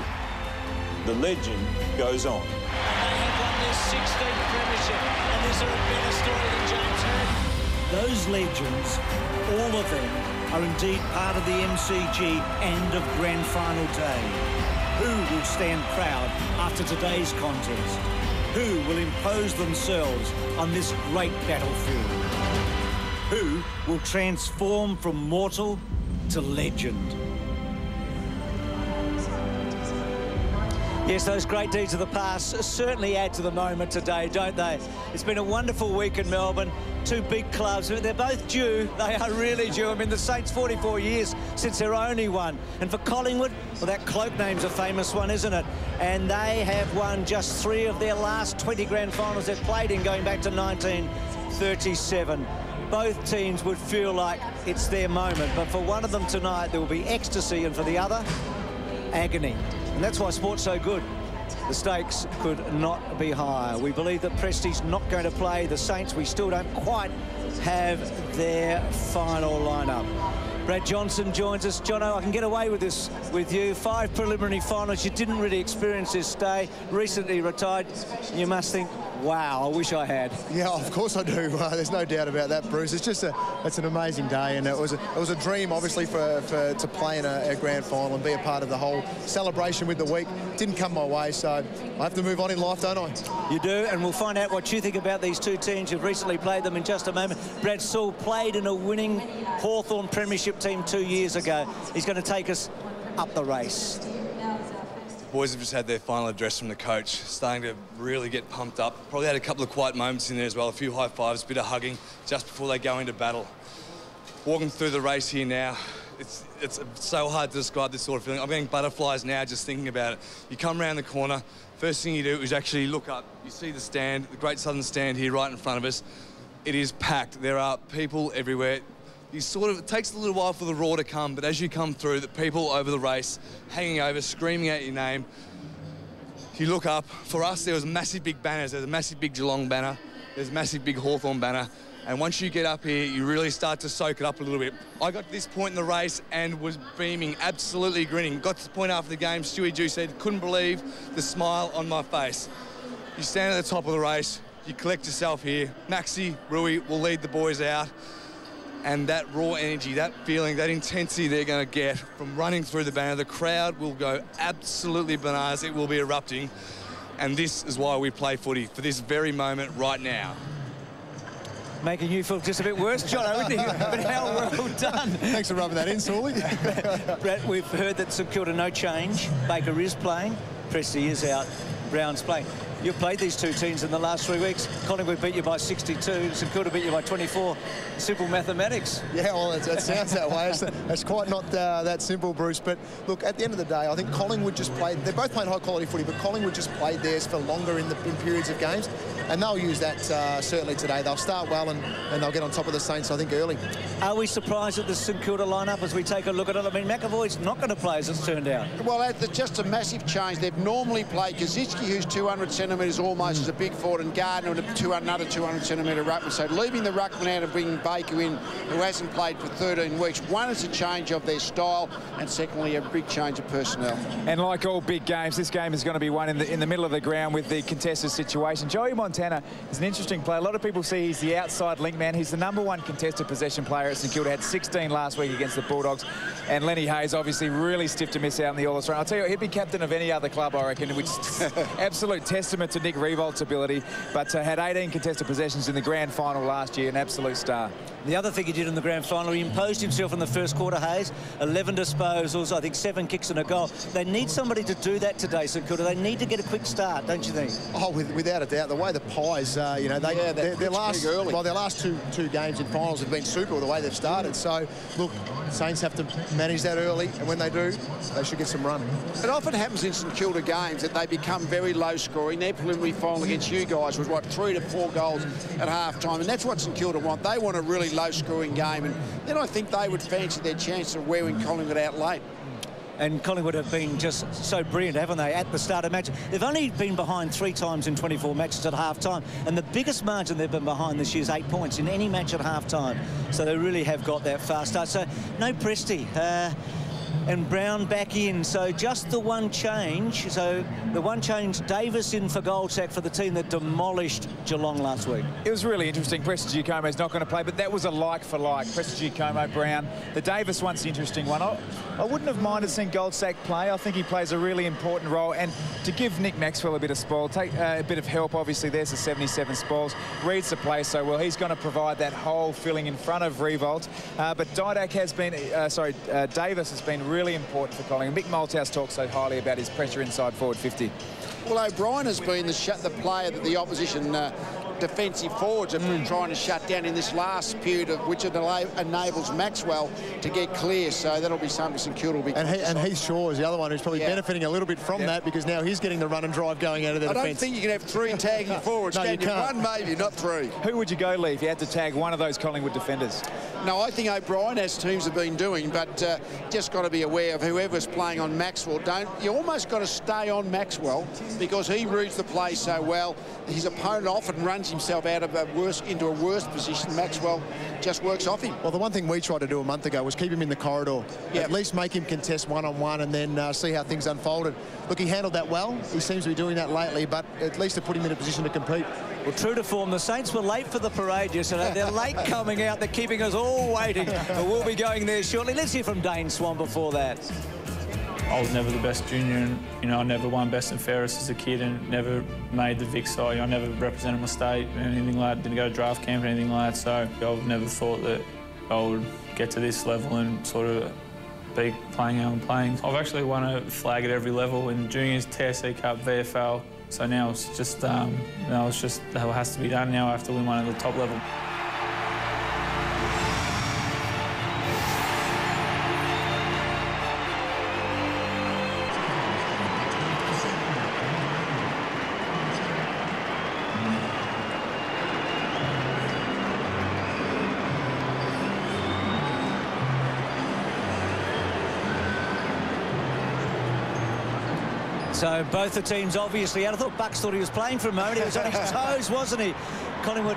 The legend goes on. And they have won their 16th premiership, and is there a better story than James Hird? Those legends, all of them, are indeed part of the MCG and of grand final day. Who will stand proud after today's contest? Who will impose themselves on this great battlefield? Who will transform from mortal to legend? Yes, those great deeds of the past certainly add to the moment today, don't they? It's been a wonderful week in Melbourne. Two big clubs, they're both due. They are really due. I mean, the Saints 44 years since their only one. And for Collingwood, well, that cloak name's a famous one, isn't it? And they have won just 3 of their last 20 grand finals they've played in, going back to 1937. Both teams would feel like it's their moment, but for one of them tonight, there will be ecstasy, and for the other, agony. And that's why sport's so good. The stakes could not be higher. We believe that Presti's not going to play. The Saints, we still don't quite have their final lineup. Brad Johnson joins us. Jono, I can get away with this with you. 5 preliminary finals. You didn't really experience this day. Recently retired. You must think, wow, I wish I had. Yeah, of course I do. There's no doubt about that, Bruce. It's just it's an amazing day, and it was a dream, obviously, to play in a grand final and be a part of the whole celebration with the week. Didn't come my way, so I have to move on in life, don't I? You do, and we'll find out what you think about these two teams. You've recently played them in just a moment. Brad Sewell played in a winning Hawthorn Premiership team 2 years ago. He's going to take us up the race. Boys have just had their final address from the coach, starting to really get pumped up. Probably had a couple of quiet moments in there as well, a few high fives, a bit of hugging just before they go into battle. Walking through the race here now, it's so hard to describe this sort of feeling. I'm getting butterflies now just thinking about it. You come around the corner, first thing you do is actually look up. You see the stand, the Great Southern Stand here right in front of us. It is packed. There are people everywhere. It takes a little while for the roar to come, but as you come through, the people over the race, hanging over, screaming out your name. You look up. For us, there was massive big banners. There's a massive big Geelong banner. There's a massive big Hawthorn banner. And once you get up here, you really start to soak it up a little bit. I got to this point in the race and was beaming, absolutely grinning. Got to the point after the game, Stewie Jew said, couldn't believe the smile on my face. You stand at the top of the race, you collect yourself here. Maxi, Rui will lead the boys out. And that raw energy, that feeling, that intensity they're going to get from running through the banner, the crowd will go absolutely bananas. It will be erupting. And this is why we play footy, for this very moment right now. Making you feel just a bit worse, John, but how well done. Thanks for rubbing that in, Sawley. Brett, we've heard that St Kilda no change. Baker is playing, Presti is out, Brown's playing. You've played these two teams in the last 3 weeks. Collingwood beat you by 62. St Kilda beat you by 24. Simple mathematics. Yeah, well, it sounds that way. It's quite not that simple, Bruce. But look, at the end of the day, I think Collingwood just played. They're both playing high-quality footy, but Collingwood just played theirs for longer in periods of games. and they'll use that certainly today. They'll start well and they'll get on top of the Saints, I think, early. Are we surprised at the St Kilda lineup as we take a look at it? I mean, McAvoy's not going to play as it's turned out. Well, that's just a massive change. They've normally played Kaczynski, who's 200 centimetres almost as a big forward, and Gardner and another 200 centimetre ruckman. So leaving the ruckman out and bringing Baker in, who hasn't played for 13 weeks. One, is a change of their style, and secondly, a big change of personnel. And like all big games, this game is going to be won in the middle of the ground with the contested situation. Joey Montana is an interesting player. A lot of people see he's the outside link man. He's the #1 contested possession player at St Kilda. Had 16 last week against the Bulldogs. And Lenny Hayes obviously really stiff to miss out in the All-Australian. I'll tell you, he'd be captain of any other club, I reckon, which is absolute testament to Nick Riewold's ability. But had 18 contested possessions in the grand final last year, an absolute star. The other thing he did in the grand final, he imposed himself in the first quarter, Hayes. 11 disposals, I think 7 kicks and a goal. They need somebody to do that today, St Kilda. They need to get a quick start, don't you think? Oh, without a doubt. The way the Pies, you know, their last two games in finals have been super the way they've started. So, look, Saints have to manage that early, and when they do, they should get some run. It often happens in St Kilda games that they become very low-scoring. Their preliminary final against you guys was, what, 3 to 4 goals at half-time, and that's what St Kilda want. They want a really low-scoring game, and then I think they would fancy their chance of wearing Collingwood out late. And Collingwood have been just so brilliant, haven't they, at the start of match. They've only been behind 3 times in 24 matches at half-time, and the biggest margin they've been behind this year is 8 points in any match at half-time. So they really have got that fast start. So no Presti. And Brown back in, so just the one change. So the one change, Davis in for Goldsack for the team that demolished Geelong last week. It was really interesting. Preston Giacomo's not going to play, but that was a like for like. Preston Giacomo, Brown. The Davis one's the interesting one. I wouldn't have minded seeing Goldsack play. I think he plays a really important role. And to give Nick Maxwell a bit of spoil, take a bit of help, obviously there's the 77 spoils. Reads the play so well. He's going to provide that hole filling in front of Riewoldt. But Didak has been, Davis has been really important for Collingwood. Mick Malthouse talks so highly about his pressure inside forward 50. Well, O'Brien has been the player that the opposition defensive forwards have been trying to shut down in this last period, of which it enables Maxwell to get clear. So that'll be something St Kilda will be. And Heath Shaw is the other one who's probably benefiting a little bit from that, because now he's getting the run and drive going out of the defence. I don't think you can have 3 tagging forwards. No, you can't. 1 maybe, not 3. Who would you go, Lee, if you had to tag one of those Collingwood defenders? No, I think O'Brien, as teams have been doing, but just got to be aware of whoever's playing on Maxwell. You almost got to stay on Maxwell, because he reads the play so well. His opponent often runs himself out of into a worse position. Maxwell just works off him. Well, the one thing we tried to do a month ago was keep him in the corridor. Yep. At least make him contest one-on-one and then see how things unfolded. Look, he handled that well. He seems to be doing that lately, but at least to put him in a position to compete. Well, true to form, the Saints were late for the parade yesterday. They're late coming out. They're keeping us all waiting. But we'll be going there shortly. Let's hear from Dane Swan before that. I was never the best junior, and you know, I never won best and fairest as a kid, and never made the Vic side. I never represented my state or anything like that. Didn't go to draft camp or anything like that. So I've never thought that I would get to this level and sort of be playing how I'm playing. I've actually won a flag at every level in juniors, TSC Cup, VFL. So now it's just, now it's just how it has to be done. Now I have to win one at the top level. So both the teams obviously out. I thought Bucks thought he was playing for a moment. He was on his toes, wasn't he? Collingwood.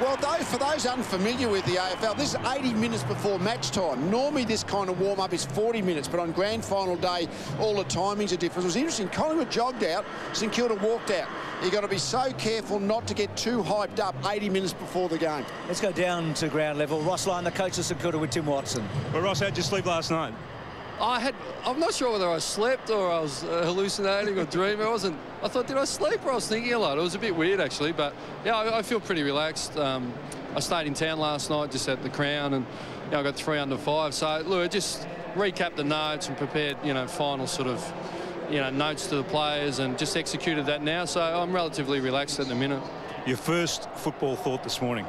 Well, for those unfamiliar with the AFL, this is 80 minutes before match time. Normally this kind of warm-up is 40 minutes, but on grand final day, all the timings are different. It was interesting. Collingwood jogged out, St Kilda walked out. You've got to be so careful not to get too hyped up 80 minutes before the game. Let's go down to ground level. Ross Lyon, the coach of St Kilda, with Tim Watson. Well, Ross, how'd you sleep last night? I'm not sure whether I slept or I was hallucinating or dreaming. I thought, did I sleep, or I was thinking a lot? It was a bit weird, actually, but yeah, I feel pretty relaxed. I stayed in town last night, just at the Crown, and you know, I got 3 under 5. So look, I just recapped the notes and prepared, you know, final sort of, you know, notes to the players, and just executed that now. So I'm relatively relaxed at the minute. Your first football thought this morning?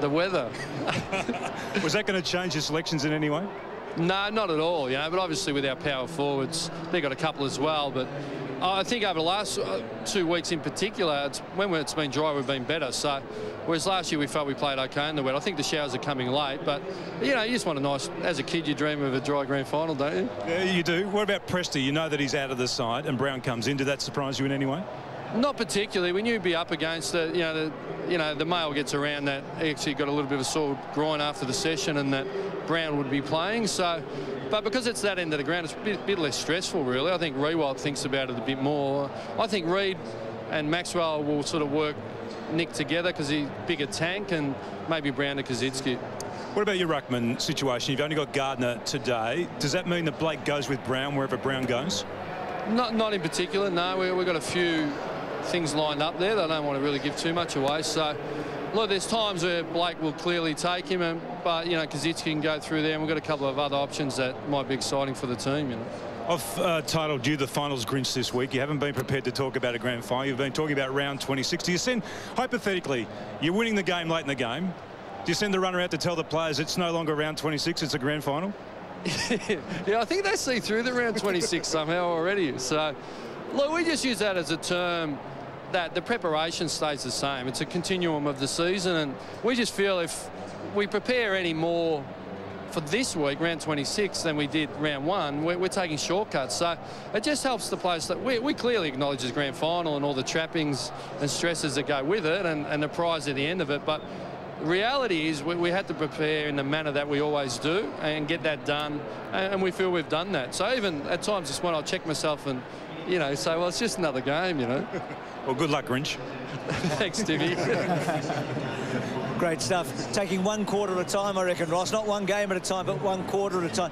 The weather. Was that going to change your selections in any way? No, not at all, you know, but obviously with our power forwards, they've got a couple as well, but I think over the last 2 weeks in particular, when it's been dry, we've been better. So, whereas last year we felt we played okay in the wet. I think the showers are coming late, but you know, you just want a nice. As a kid, you dream of a dry grand final, don't you? Yeah, you do. What about Presti? You know that he's out of the side, and Brown comes in. Did that surprise you in any way? Not particularly. We knew he'd be up against it. The mail gets around that he actually got a little bit of a sore groin after the session, and that Brown would be playing. So. But because it's that end of the ground, it's a bit less stressful, really. I think Riewoldt thinks about it a bit more. I think Reid and Maxwell will sort of work Nick together because he's bigger tank, and maybe Brown to Kaczynski. What about your ruckman situation? You've only got Gardner today. Does that mean that Blake goes with Brown wherever Brown goes? Not in particular, no. We've got a few things lined up there that I don't want to really give too much away. So, look, there's times where Blake will clearly take him, but, you know, Kaczynski can go through there, and we've got a couple of other options that might be exciting for the team, you know. I've titled you the finals Grinch this week. You haven't been prepared to talk about a grand final. You've been talking about round 26. Do you send, hypothetically, you're winning the game late in the game, do you send the runner out to tell the players it's no longer round 26, it's a grand final? Yeah, I think they see through the round 26 somehow already. So, look, we just use that as a term that the preparation stays the same. It's a continuum of the season, and we just feel if we prepare any more for this week, round 26, than we did round 1, we're taking shortcuts. So it just helps the players that we clearly acknowledge the grand final and all the trappings and stresses that go with it, and the prize at the end of it. But the reality is we had to prepare in the manner that we always do and get that done, and we feel we've done that. So even at times this one, I'll check myself and, you know, say, well, it's just another game, you know. Well, good luck, Grinch. Thanks, Timmy. Great stuff. Taking 1 quarter at a time, I reckon, Ross. Not one game at a time, but 1 quarter at a time.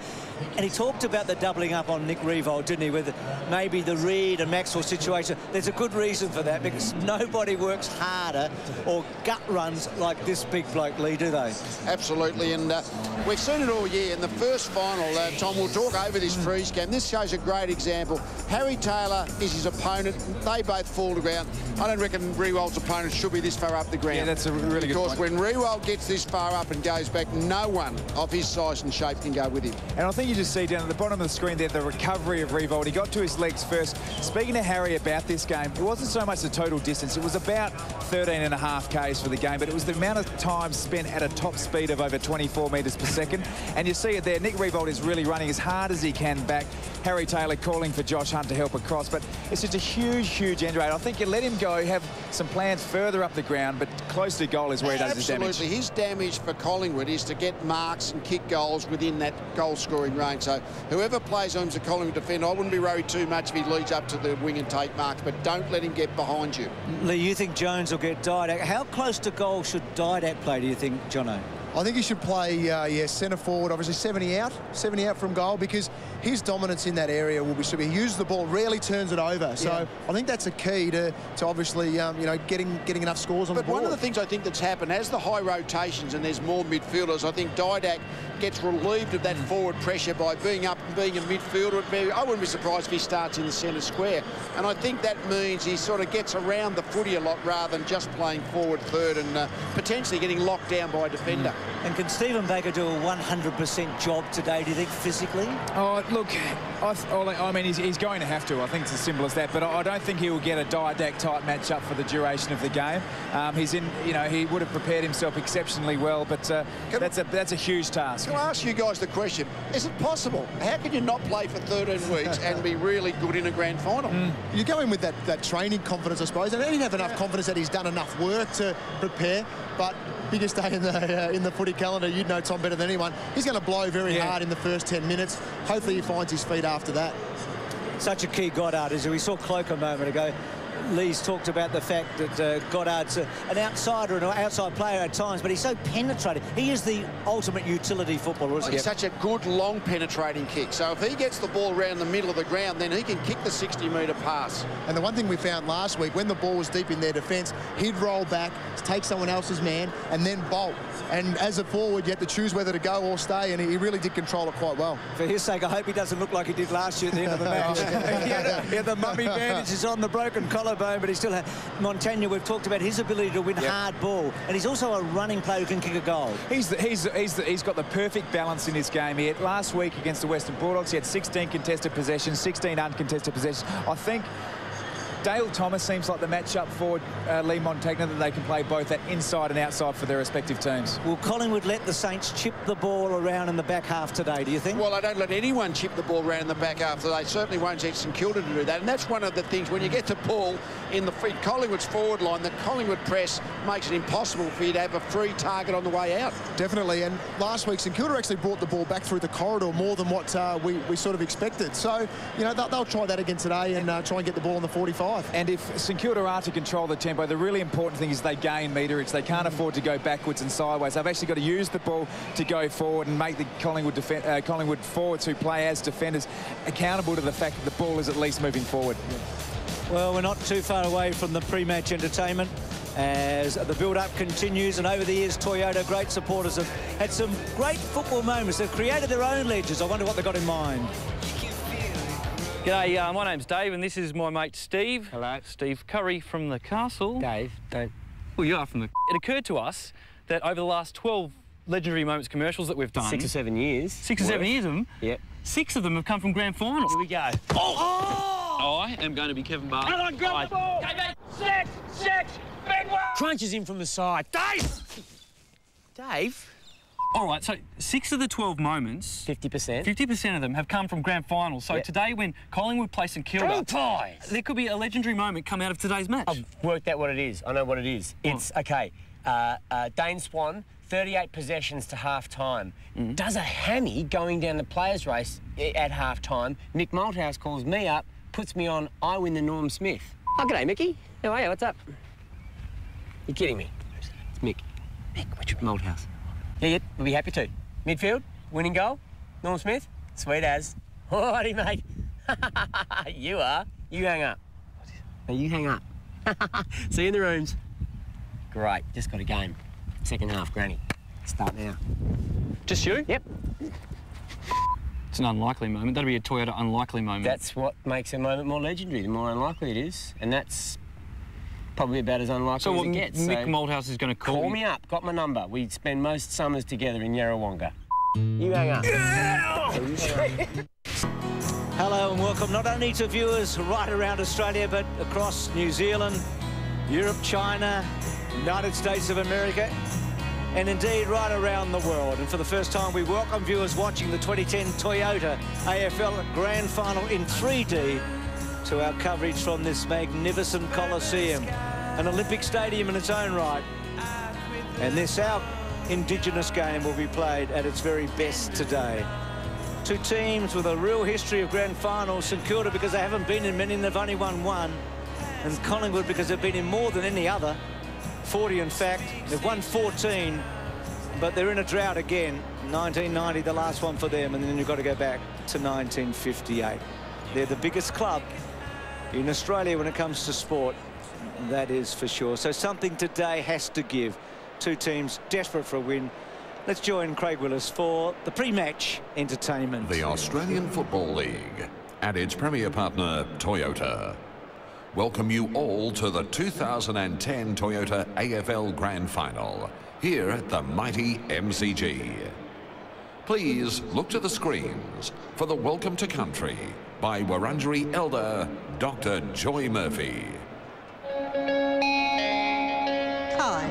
And he talked about the doubling up on Nick Riewoldt, didn't he, with maybe the Reid and Maxwell situation. There's a good reason for that, because nobody works harder or gut runs like this big bloke, Lee, do they? Absolutely, and we've seen it all year. In the first final, Tom, we'll talk over this freeze game. This shows a great example. Harry Taylor is his opponent. They both fall to ground. I don't reckon Riewoldt's opponent should be this far up the ground. Yeah, that's a really good point. Because when Riewoldt gets this far up and goes back, no one of his size and shape can go with him. And I think you just see down at the bottom of the screen there the recovery of Riewoldt. He got to his legs first. Speaking to Harry about this game, it wasn't so much the total distance. It was about 13.5 Ks for the game, but it was the amount of time spent at a top speed of over 24 metres per second. And you see it there. Nick Riewoldt is really running as hard as he can back. Harry Taylor calling for Josh Hunt to help across. But it's just a huge, huge end rate. I think you let him go, have some plans further up the ground, but close to goal is where he does his damage. Absolutely. His damage for Collingwood is to get marks and kick goals within that goal-scoring range. So whoever plays him as a Collingwood defender, I wouldn't be worried too much if he leads up to the wing and take marks, but don't let him get behind you. Lee, you think Jones will get Didac? How close to goal should Didac play, do you think, Jono? I think he should play, centre forward, obviously 70 out from goal, because his dominance in that area will be super. He uses the ball, rarely turns it over. So I think that's a key to obviously, getting enough scores on the board. But one of the things I think that's happened, as the high rotations and there's more midfielders, I think Didac gets relieved of that forward pressure by being up and being a midfielder. I wouldn't be surprised if he starts in the centre square. And I think that means he sort of gets around the footy a lot rather than just playing forward third and potentially getting locked down by a defender. And can Stephen Baker do a 100% job today, do you think, physically? Oh, look, I mean, he's going to have to. I think it's as simple as that. But I don't think he will get a Didac-type match-up for the duration of the game. He's in, he would have prepared himself exceptionally well, but that's a huge task. Can I ask you guys the question? Is it possible? How can you not play for 13 weeks and be really good in a grand final? You go in with that training confidence, I suppose. And he didn't have enough confidence that he's done enough work to prepare. But biggest day in the footy calendar, you'd know Tom better than anyone. He's going to blow very hard in the first 10 minutes. Hopefully he finds his feet after that. Such a key Goddard, is it? We saw Cloak a moment ago. Lee's talked about the fact that Goddard's an outsider and an outside player at times, but he's so penetrating. He is the ultimate utility footballer, isn't he? He's such a good, long, penetrating kick. So if he gets the ball around the middle of the ground, then he can kick the 60-metre pass. And the one thing we found last week, when the ball was deep in their defence, he'd roll back, take someone else's man, and then bolt. And as a forward, you had to choose whether to go or stay, and he really did control it quite well. For his sake, I hope he doesn't look like he did last year at the end of the match. he had the mummy bandages on, the broken collarbone, but he still had Montagna. We've talked about his ability to win hard ball, and he's also a running player who can kick a goal. He's got the perfect balance in his game. He had last week against the Western Bulldogs, he had 16 contested possessions, 16 uncontested possessions. I think Dale Thomas seems like the matchup for Lee Montagna, that they can play both at inside and outside for their respective teams. Will Collingwood let the Saints chip the ball around in the back half today, do you think? Well, I don't let anyone chip the ball around in the back half. They certainly won't let St Kilda to do that. And that's one of the things, when you get to Paul in the Collingwood's forward line, the Collingwood press makes it impossible for you to have a free target on the way out. Definitely, and last week St Kilda actually brought the ball back through the corridor more than what we sort of expected. So, you know, they'll try that again today and try and get the ball on the 45. And if St Kilda are to control the tempo, the really important thing is they gain meterage. They can't afford to go backwards and sideways. They've actually got to use the ball to go forward and make the Collingwood forwards who play as defenders accountable to the fact that the ball is at least moving forward. Well, we're not too far away from the pre-match entertainment as the build-up continues, and over the years Toyota, great supporters, have had some great football moments. They've created their own legends. I wonder what they've got in mind. G'day, my name's Dave and this is my mate Steve. Hello. Steve Curry from the Castle. Dave, don't... Well, you are from the... It occurred to us that over the last 12 Legendary Moments commercials that we've done... 6 or 7 years. 6 or 7 years of them? Yep. 6 of them have come from grand finals. Here we go. I am going to be Kevin Bartlett. Come on, grab the ball! Six, big one! Crunches in from the side. Dave? All right, so 6 of the 12 moments... 50%. 50% of them have come from grand finals. So today when Collingwood play St Kilda... There could be a legendary moment come out of today's match. I've worked out what it is. I know what it is. It's, OK, Dane Swan, 38 possessions to half-time. Does a hammy going down the players' race at half-time. Mick Malthouse calls me up, puts me on, I win the Norm Smith. Oh, g'day, Mickey. How are you? What's up? You're kidding me. It's Mick. Mick, which Malthouse? Yeah, we'll be happy to. Midfield, winning goal, Norm Smith, sweet as. Alrighty, mate. You are. You hang up. No, you hang up. See you in the rooms. Great, just got a game. Second half, Granny. Start now. Just you? Yep. It's an unlikely moment. That'll be a Toyota unlikely moment. That's what makes a moment more legendary, the more unlikely it is. And that's probably about as unlikely as it gets. Mick Malthouse is going to call me up. Got my number. We spend most summers together in Yarrawonga. You hang up. Hello and welcome not only to viewers right around Australia but across New Zealand, Europe, China, United States of America, and indeed right around the world. And for the first time we welcome viewers watching the 2010 Toyota AFL Grand Final in 3D to our coverage from this magnificent Coliseum, an Olympic stadium in its own right. And this our Indigenous game will be played at its very best today. Two teams with a real history of grand finals. St Kilda because they haven't been in many and they've only won one, and Collingwood because they've been in more than any other, 40 in fact. They've won 14, but they're in a drought again. 1990 the last one for them, and then you've got to go back to 1958. They're the biggest club in Australia when it comes to sport, that is for sure. So something today has to give. Two teams desperate for a win. Let's join Craig Willis for the pre-match entertainment. The Australian Football League and its premier partner, Toyota, welcome you all to the 2010 Toyota AFL Grand Final here at the mighty MCG. Please look to the screens for the Welcome to Country by Wurundjeri Elder Dr. Joy Murphy. Hi,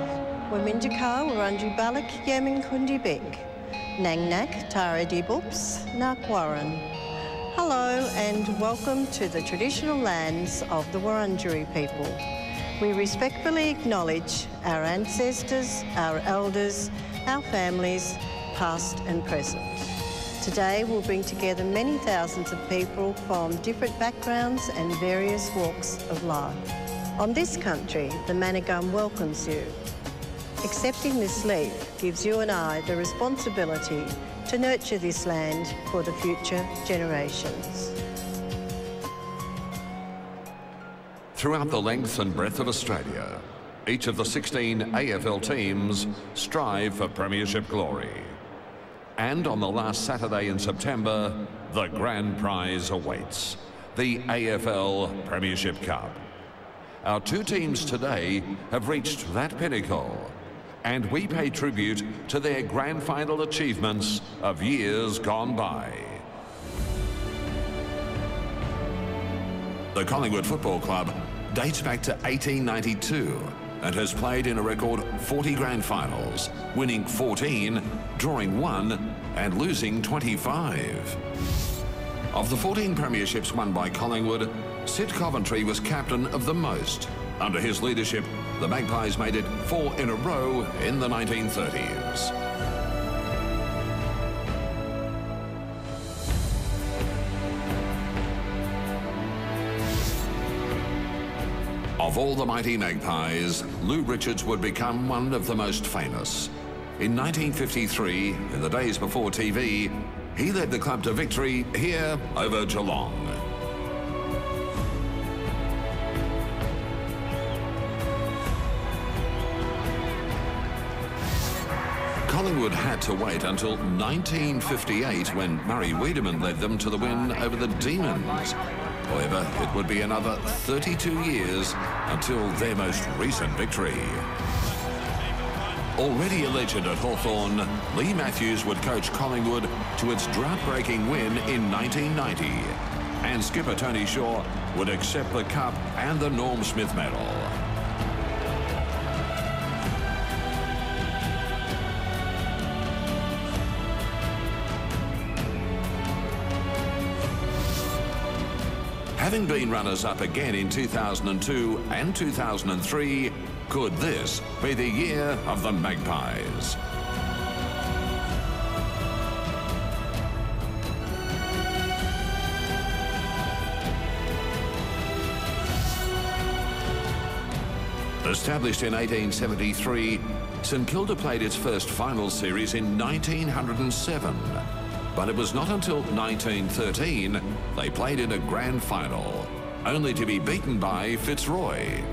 Waminjakar Wurundjeri Balak Yemin Kundi Bek, Nang Nak Tara Dibups Nak Warren. Hello and welcome to the traditional lands of the Wurundjeri people. We respectfully acknowledge our ancestors, our elders, our families, past and present. Today we'll bring together many thousands of people from different backgrounds and various walks of life. On this country, the Manigum welcomes you. Accepting this leave gives you and I the responsibility to nurture this land for the future generations. Throughout the length and breadth of Australia, each of the 16 AFL teams strive for premiership glory. And on the last Saturday in September, the grand prize awaits, the AFL Premiership Cup. Our two teams today have reached that pinnacle, and we pay tribute to their grand final achievements of years gone by. The Collingwood Football Club dates back to 1892 and has played in a record 40 grand finals, winning 14, drawing 1 and losing 25. Of the 14 premierships won by Collingwood, Sid Coventry was captain of the most. Under his leadership, the Magpies made it 4 in a row in the 1930s. Of all the mighty Magpies, Lou Richards would become one of the most famous. In 1953, in the days before TV, he led the club to victory here over Geelong. Collingwood had to wait until 1958 when Murray Wiedemann led them to the win over the Demons. However, it would be another 32 years until their most recent victory. Already a legend at Hawthorn, Lee Matthews would coach Collingwood to its drought-breaking win in 1990. And skipper Tony Shaw would accept the cup and the Norm Smith medal. Having been runners-up again in 2002 and 2003, could this be the year of the Magpies? Established in 1873, St Kilda played its first final series in 1907. But it was not until 1913 they played in a grand final, only to be beaten by Fitzroy.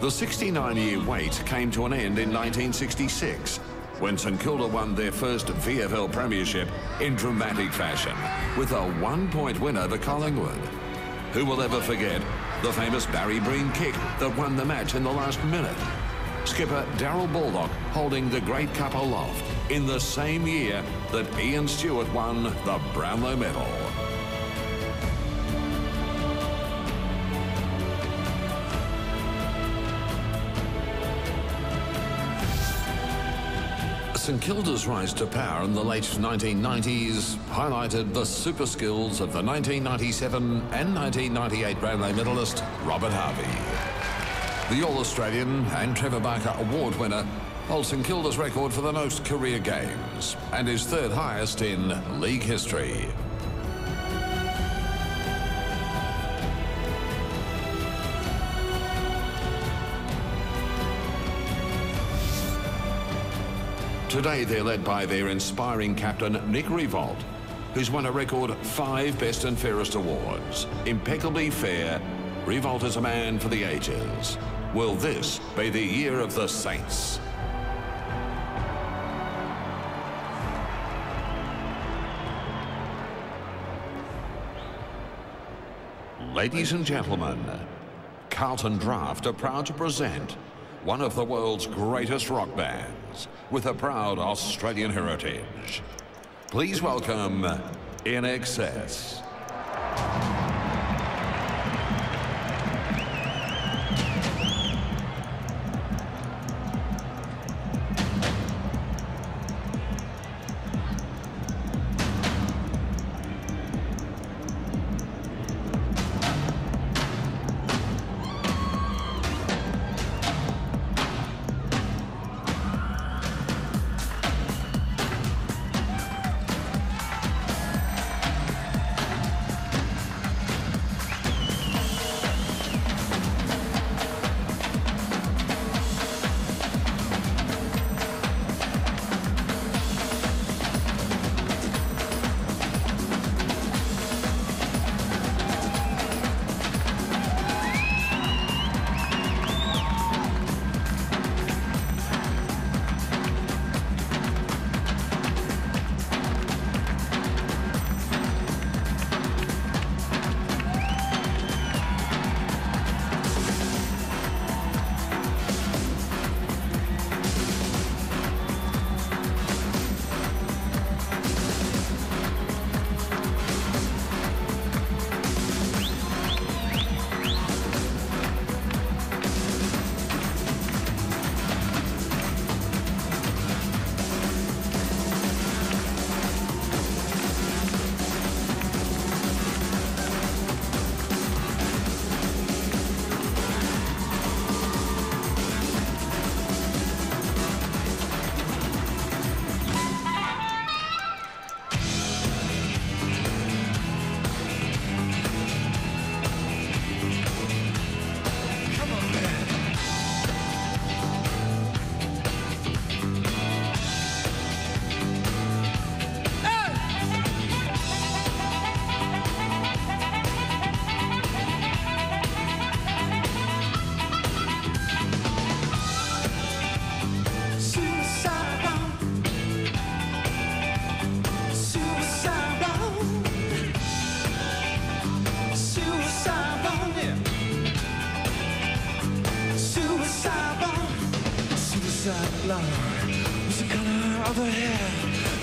The 69-year wait came to an end in 1966, when St Kilda won their first VFL premiership in dramatic fashion, with a 1-point win over Collingwood. Who will ever forget the famous Barry Breen kick that won the match in the last minute? Skipper Darryl Baldock holding the Great Cup aloft in the same year that Ian Stewart won the Brownlow medal. St Kilda's rise to power in the late 1990s highlighted the super skills of the 1997 and 1998 Brownlow medalist Robert Harvey. The All-Australian and Trevor Barker Award winner holds St Kilda's record for the most career games and is third highest in league history. Today they're led by their inspiring captain Nick Riewoldt, who's won a record 5 Best and Fairest awards. Impeccably fair, Riewoldt is a man for the ages. Will this be the year of the Saints? Ladies and gentlemen, Carlton Draft are proud to present one of the world's greatest rock bands with a proud Australian heritage. Please welcome In Excess.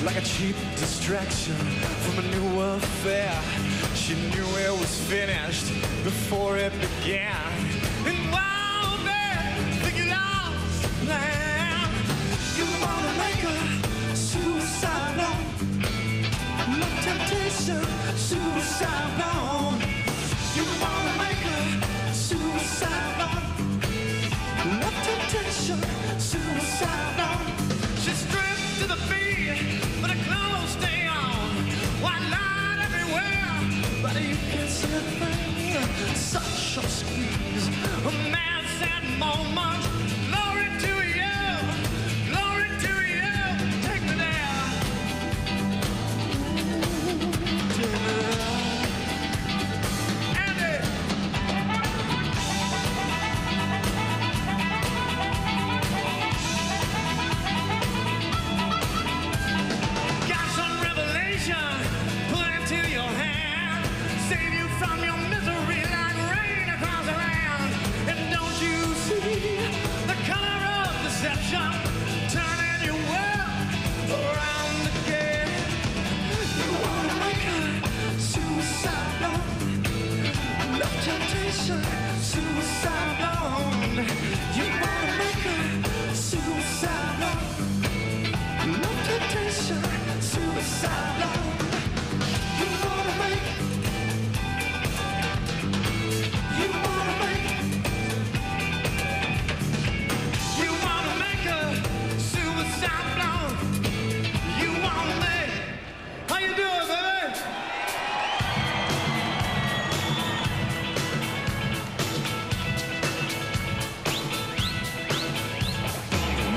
like a cheap distraction from a new affair. She knew it was finished before it began. And while they think you lost the plan, you wanna make a suicide note. No temptation, suicide note. You wanna make a suicide note. No temptation, suicide note. She's stripped to the beat, but her clothes stay on. White light everywhere, but you can't see a thing. Such a squeeze, a mad sad moment. Glory to you, glory to you. Take me there. Take me there. Andy. Got some revelation put into your hand, save you from your misery like rain across the land. And don't you see the color of deception turning your world around again? You wanna make a suicide note, no temptation, suicide note. You wanna make a suicide note, no temptation, suicide note. You wanna make, you wanna make, you wanna make a suicide note. You wanna make, how you doing, baby?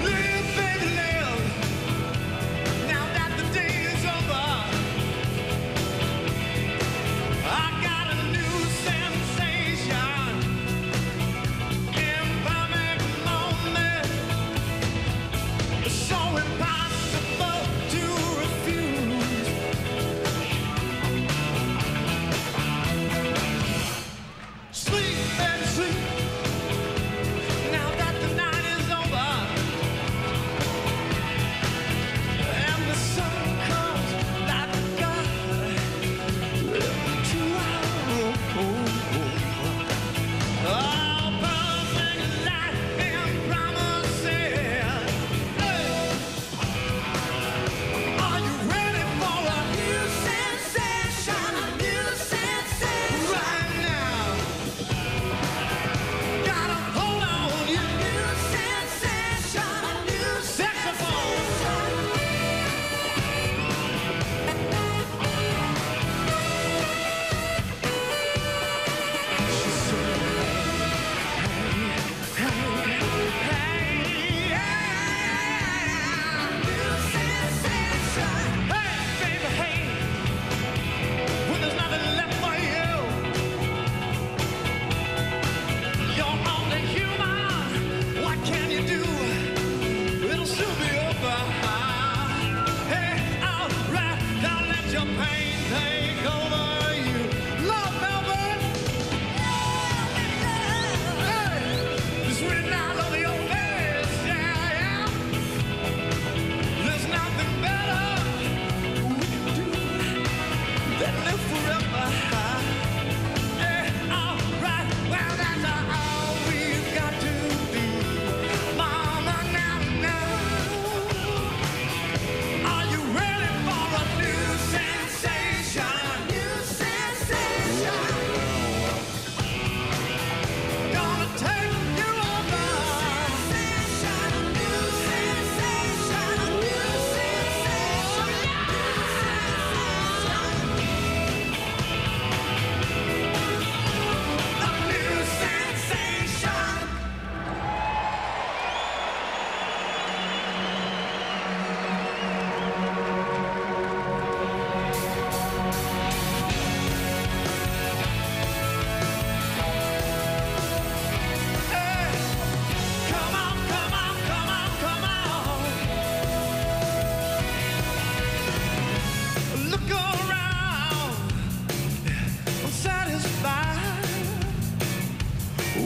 Live, baby, live. Now that the day is over, I got a new sensation. Imperfect moment, so impossible to refuse. Sleep, baby, sleep. Now that the night is over and the sun comes like a god into our room. Oh, perfect light and promises. Hey. Are you ready for a new sensation? A new sensation right now. Gotta hold on, you new sensation, a new saxophone.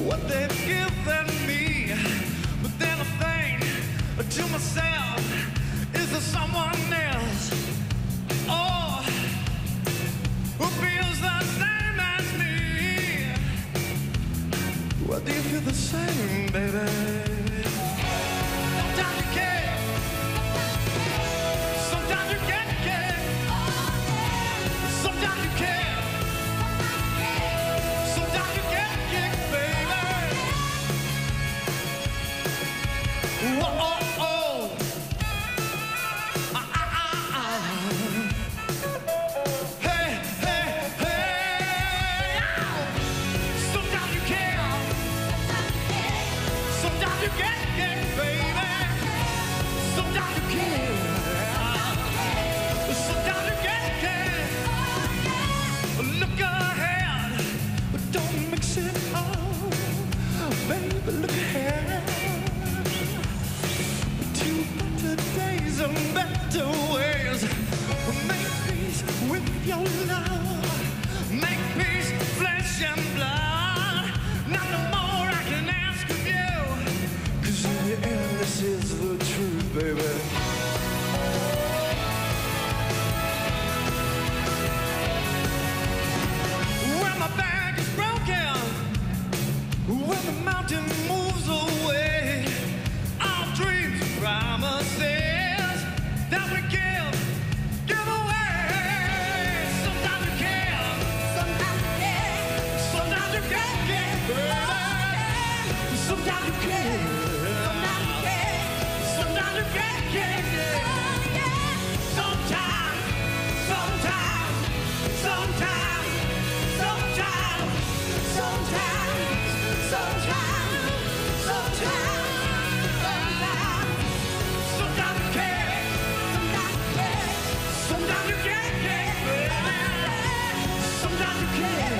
What they've given me, but then I think to myself, is there someone else? Do you feel the same, baby? Sometimes you care. Sometimes you can't care. Sometimes you care. Sometimes you can't care, baby. Oh, oh, oh. Hey, hey, hey. Sometimes you care. Sometimes you can't care, baby. Sometimes you care. Sometimes you can't care. Look ahead, but don't mix it up. Baby, look ahead. To better days and better ways. Make peace with your love. Make peace, flesh and blood. Not no more I can ask of you. 'Cause in the end, this is the truth, baby. When my back is broken, when the mountain moves away, our dreams and promises that we give away. Sometimes you care, sometimes you care, sometimes you can't care, baby. Sometimes you care, sometimes you can't care. Sometimes, sometimes, sometimes, sometimes, sometimes, sometimes, sometimes you care, sometimes you can't care, baby. Sometimes you care,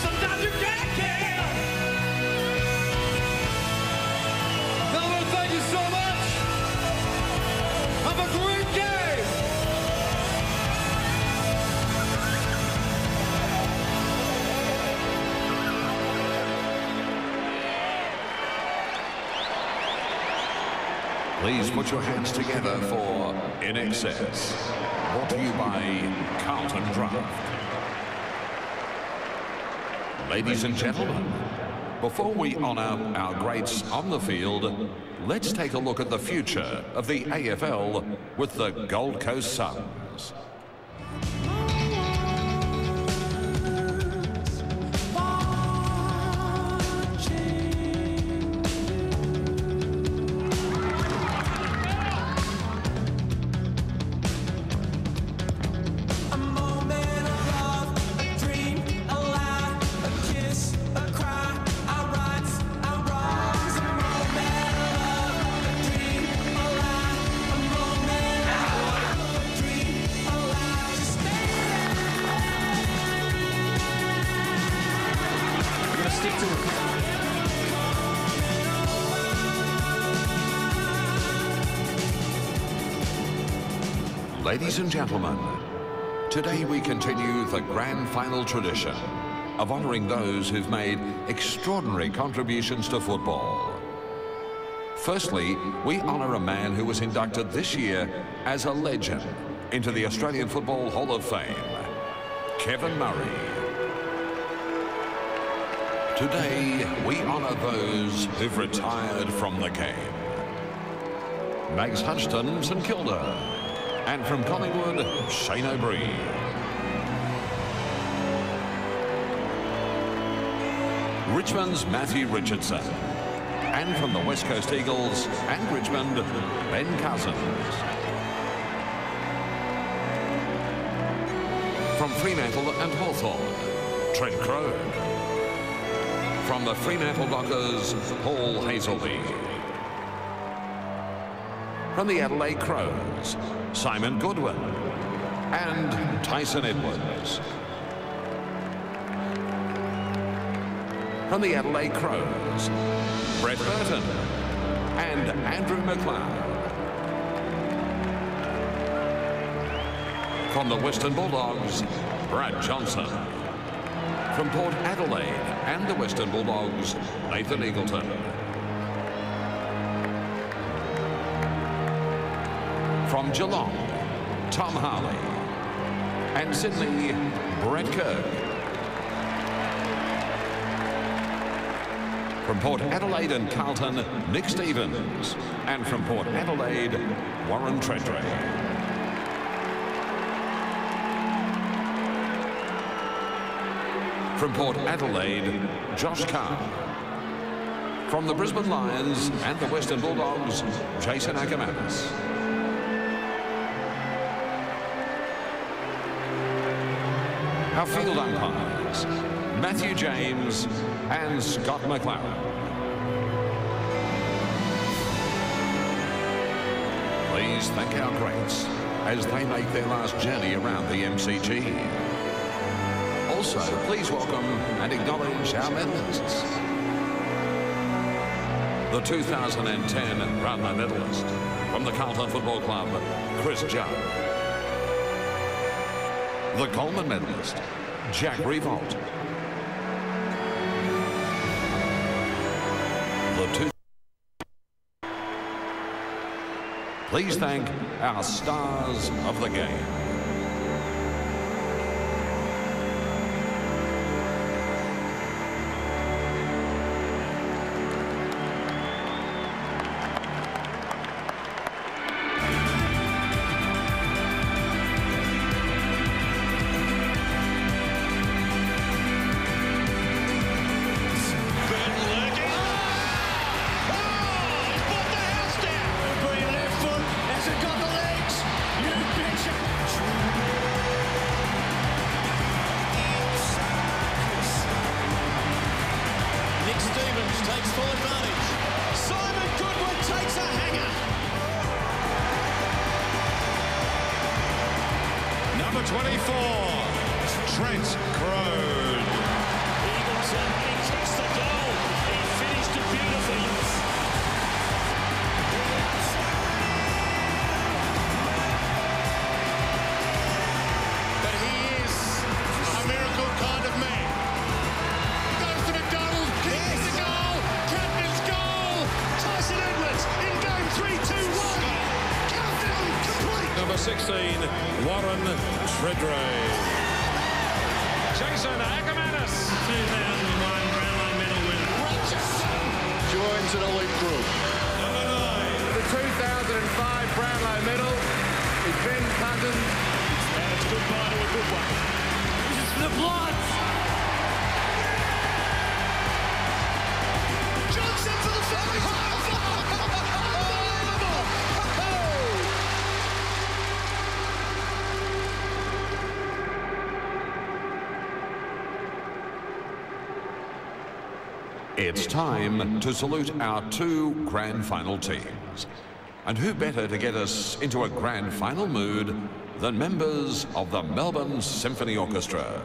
sometimes you can't care. Gentlemen, thank you so much. Have a great day. Please put your hands together for In Excess, brought to you by Carlton Draft. Ladies and gentlemen, before we honour our greats on the field, let's take a look at the future of the AFL with the Gold Coast Suns. Ladies and gentlemen, today we continue the grand final tradition of honouring those who've made extraordinary contributions to football. Firstly, we honour a man who was inducted this year as a legend into the Australian Football Hall of Fame, Kevin Murray. Today, we honour those who've retired from the game. Max Hunston, St Kilda. And from Collingwood, Shane O'Brien. Richmond's Matthew Richardson. And from the West Coast Eagles and Richmond, Ben Cousins. From Fremantle and Hawthorn, Trent Crowe. From the Fremantle Dockers, Paul Hazelby. From the Adelaide Crows, Simon Goodwin and Tyson Edwards. From the Adelaide Crows, Brett Burton and Andrew McLeod. From the Western Bulldogs, Brad Johnson. From Port Adelaide and the Western Bulldogs, Nathan Eagleton. From Geelong, Tom Harley. And Sydney, Brett Kirk. From Port Adelaide and Carlton, Nick Stevens. And from Port Adelaide, Warren Treadray. From Port Adelaide, Josh Carr. From the Brisbane Lions and the Western Bulldogs, Jason Ackermanis. Our field umpires, Matthew James and Scott McLaren. Please thank our greats as they make their last journey around the MCG. Also, please welcome and acknowledge our medalists. The 2010 Brownlow medalist from the Carlton Football Club, Chris Judd. The Coleman medalist, Jack Revolt. Please thank our stars of the game. Number 16, Warren Treadray. Jason Ackermanis, 2001 Brownlow medal winner. Joins an elite group. Number 9. The 2005 Brownlow medal is Ben Cousins. And it's goodbye to a good one. This is for the Bloods. Johnson for the fight. It's time to salute our two grand final teams. And who better to get us into a grand final mood than members of the Melbourne Symphony Orchestra.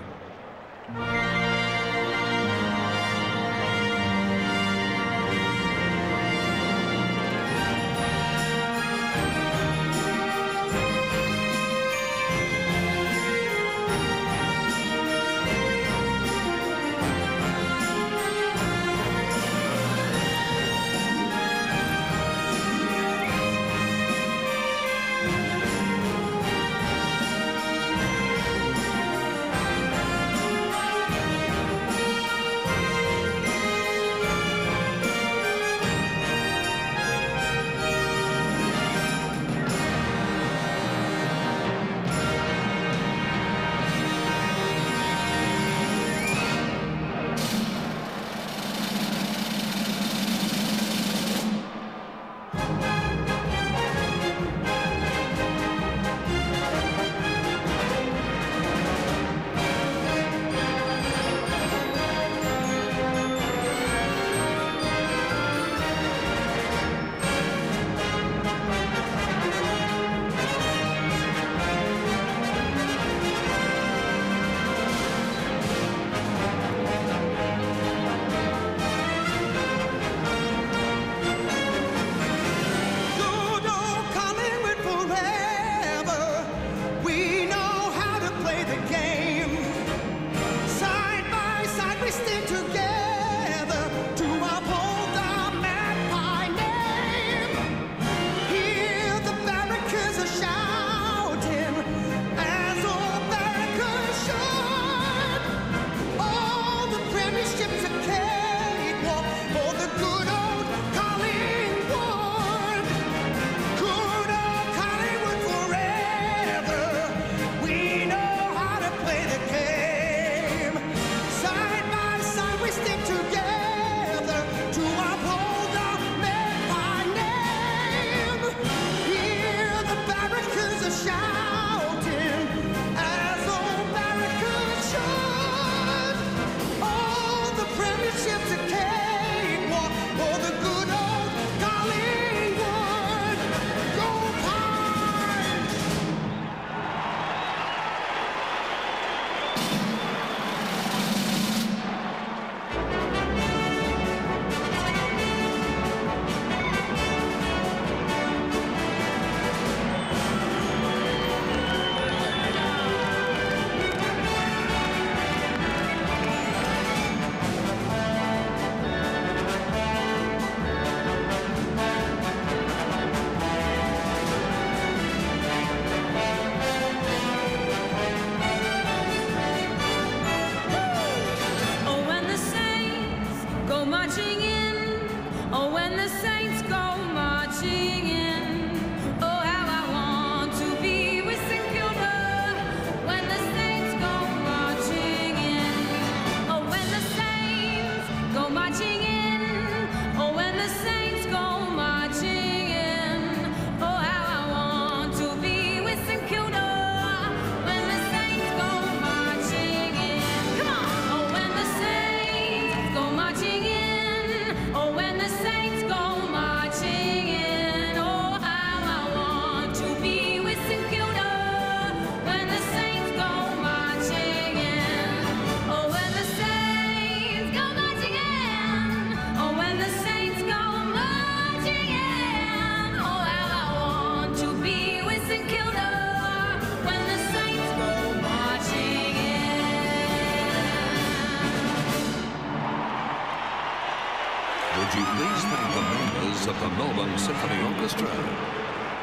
would you please thank the members of the Melbourne Symphony Orchestra,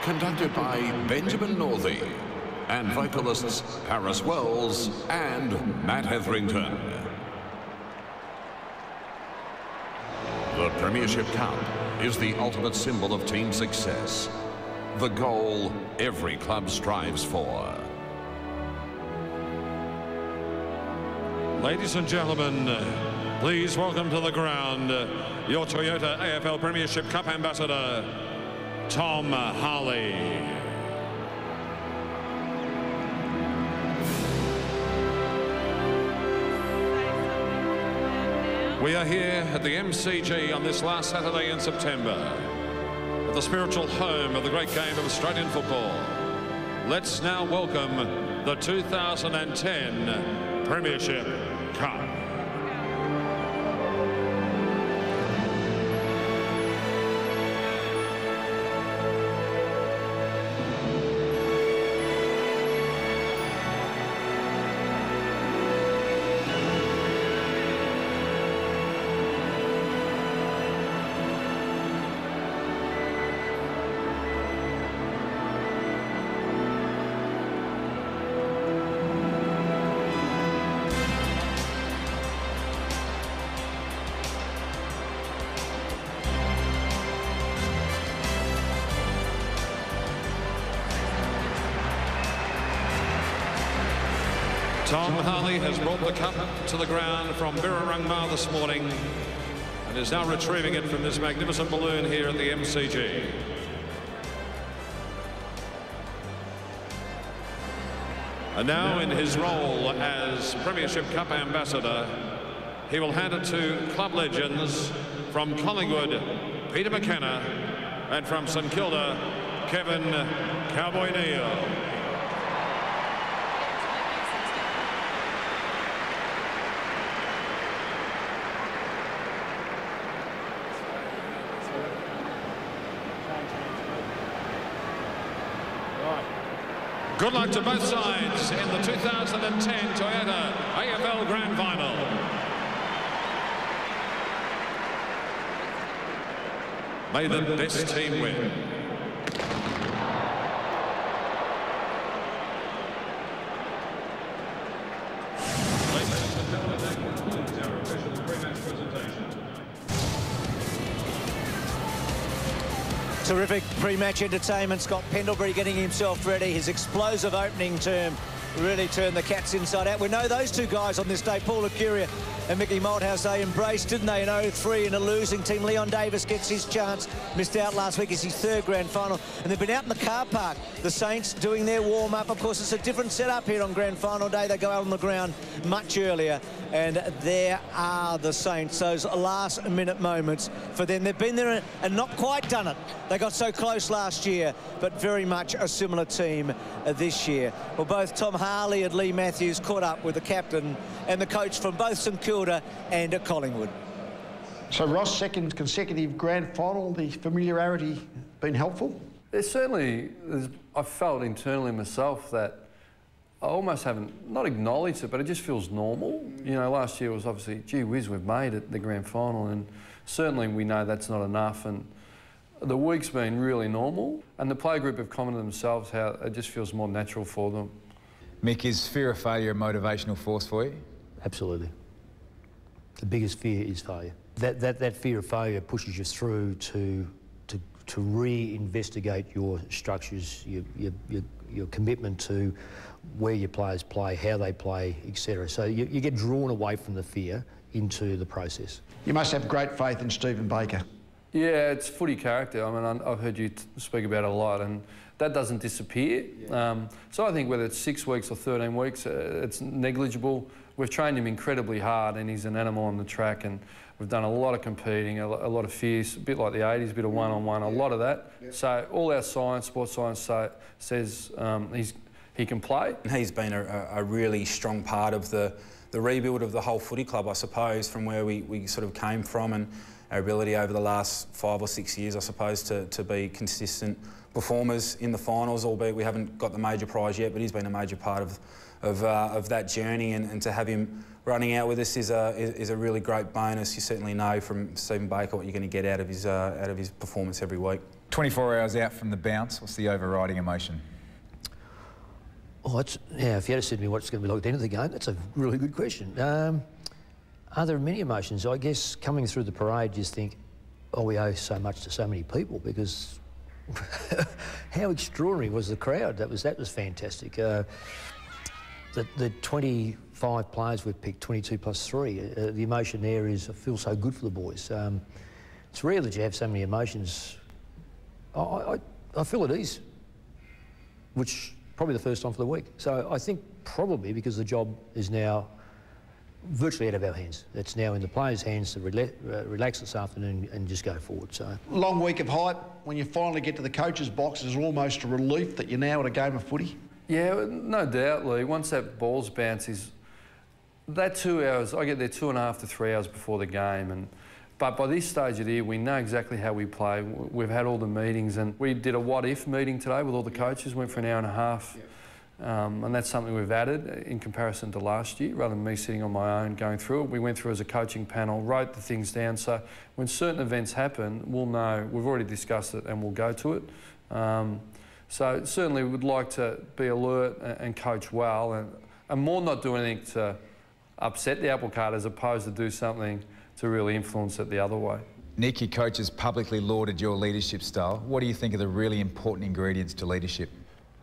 conducted by Benjamin Northey, and vocalists Paris Wells and Matt Hetherington. The Premiership Cup is the ultimate symbol of team success, the goal every club strives for. Ladies and gentlemen, please welcome to the ground your Toyota AFL Premiership Cup ambassador, Tom Harley. We are here at the MCG on this last Saturday in September, at the spiritual home of the great game of Australian football. Let's now welcome the 2010 Premiership Cup. Tom Harley has brought the cup to the ground from Birrarungma this morning and is now retrieving it from this magnificent balloon here at the MCG. And now in his role as Premiership Cup ambassador, he will hand it to club legends from Collingwood, Peter McKenna, and from St Kilda, Kevin Cowboy Neal. Good luck to both sides in the 2010 Toyota AFL Grand Final. May the best team win. Terrific pre-match entertainment. Scott Pendlebury getting himself ready. His explosive opening term really turned the Cats inside out. We know those two guys on this day, Paul Acuria and Mickey Malthouse, they embraced, didn't they, in 03 in a losing team. Leon Davis gets his chance. Missed out last week. It's his third grand final. And they've been out in the car park, the Saints, doing their warm-up. Of course, it's a different setup here on grand final day. They go out on the ground much earlier. And there are the Saints, those last-minute moments for them. They've been there and not quite done it. They got so close last year, but very much a similar team this year. Well, both Tom Harley and Lee Matthews caught up with the captain and the coach from both St Kilda and Collingwood. So, Ross, second consecutive grand final, the familiarity been helpful? There's certainly, I felt internally myself that I almost haven't, not acknowledged it, but it just feels normal. You know, last year was obviously, gee whiz, we've made it, the grand final, and certainly we know that's not enough, and the week's been really normal, and the play group have commented themselves how it just feels more natural for them. Mick, is fear of failure a motivational force for you? Absolutely. The biggest fear is failure. That fear of failure pushes you through to re-investigate your structures, your commitment to where your players play, how they play, etc. So you get drawn away from the fear into the process. You must have great faith in Stephen Baker. Yeah, it's footy character. I mean, I've heard you speak about it a lot, and that doesn't disappear. Yeah. So I think whether it's 6 weeks or 13 weeks, it's negligible. We've trained him incredibly hard, and he's an animal on the track, and we've done a lot of competing, a lot of fierce, a bit like the 80s, a bit of one-on-one, a lot of that. Yeah. So all our science, sports science says he can play. He's been a really strong part of the rebuild of the whole footy club, I suppose, from where we sort of came from, and our ability over the last 5 or 6 years, I suppose, to be consistent performers in the finals, albeit we haven't got the major prize yet, but he's been a major part of that journey, and to have him running out with us is a really great bonus. You certainly know from Stephen Baker what you're going to get out of his performance every week. 24 hours out from the bounce, what's the overriding emotion? Oh, yeah, if you had said to me what's going to be like at the end of the game, that's a really good question. Are there many emotions? I guess coming through the parade, you just think, oh, we owe so much to so many people, because how extraordinary was the crowd? That was fantastic. The 25 players we've picked, 22 plus 3, the emotion there is, I feel so good for the boys. It's rare that you have so many emotions. I feel at ease, which probably the first time for the week. So I think probably because the job is now virtually out of our hands. It's now in the players' hands to relax this afternoon and just go forward. So long week of hype. When you finally get to the coach's box, it's almost a relief that you're now at a game of footy. Yeah, no doubt, Lee. Once that ball's bounces, that 2 hours, I get there 2.5 to 3 hours before the game, but by this stage of the year, we know exactly how we play. We've had all the meetings, and we did a what-if meeting today with all the coaches, went for an hour and a half. Yep. And that's something we've added in comparison to last year, rather than me sitting on my own going through it. We went through as a coaching panel, wrote the things down, so when certain events happen, we'll know, we've already discussed it and we'll go to it. So certainly we'd like to be alert and coach well, and more not do anything to upset the apple cart as opposed to do something to really influence it the other way. Nick, your coach has publicly lauded your leadership style. What do you think are the really important ingredients to leadership?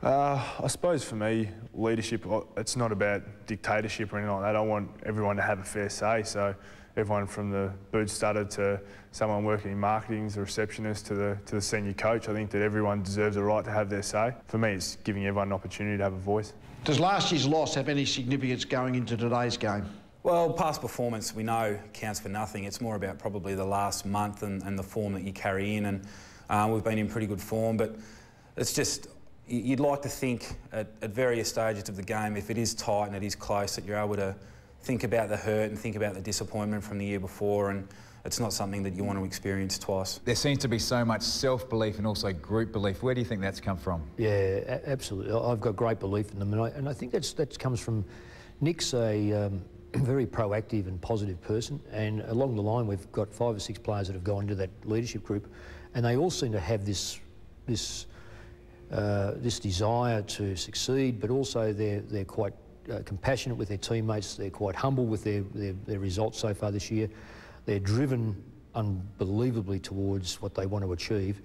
I suppose for me, leadership, it's not about dictatorship or anything like that. I want everyone to have a fair say. So everyone from the boot stutter to someone working in marketing, the receptionist to the senior coach, I think that everyone deserves a right to have their say. For me, it's giving everyone an opportunity to have a voice. Does last year's loss have any significance going into today's game? Well, past performance we know counts for nothing. It's more about probably the last month and the form that you carry in, and we've been in pretty good form, but it's just, you'd like to think at various stages of the game, if it is tight and it is close, that you're able to think about the hurt and think about the disappointment from the year before, and it's not something that you want to experience twice. There seems to be so much self-belief and also group belief. Where do you think that's come from? Yeah, absolutely. I've got great belief in them, and I think that comes from Nick's a very proactive and positive person, and along the line we've got 5 or 6 players that have gone into that leadership group, and they all seem to have this desire to succeed, but also they're quite compassionate with their teammates. They're quite humble with their results so far this year. They're driven unbelievably towards what they want to achieve.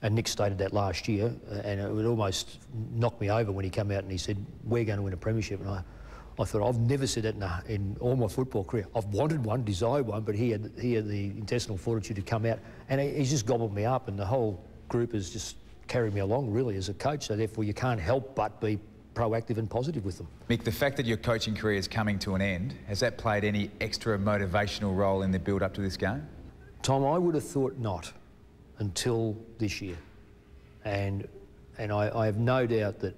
And Nick stated that last year, and it would almost knock me over when he came out and he said, we're going to win a premiership. And I thought, I've never said that in all my football career. I've wanted one, desired one, but he had the intestinal fortitude to come out, and he's just gobbled me up, and the whole group has just carried me along, really, as a coach. So therefore, you can't help but be proactive and positive with them. Mick, the fact that your coaching career is coming to an end, has that played any extra motivational role in the build-up to this game? Tom, I would have thought not until this year. And I have no doubt that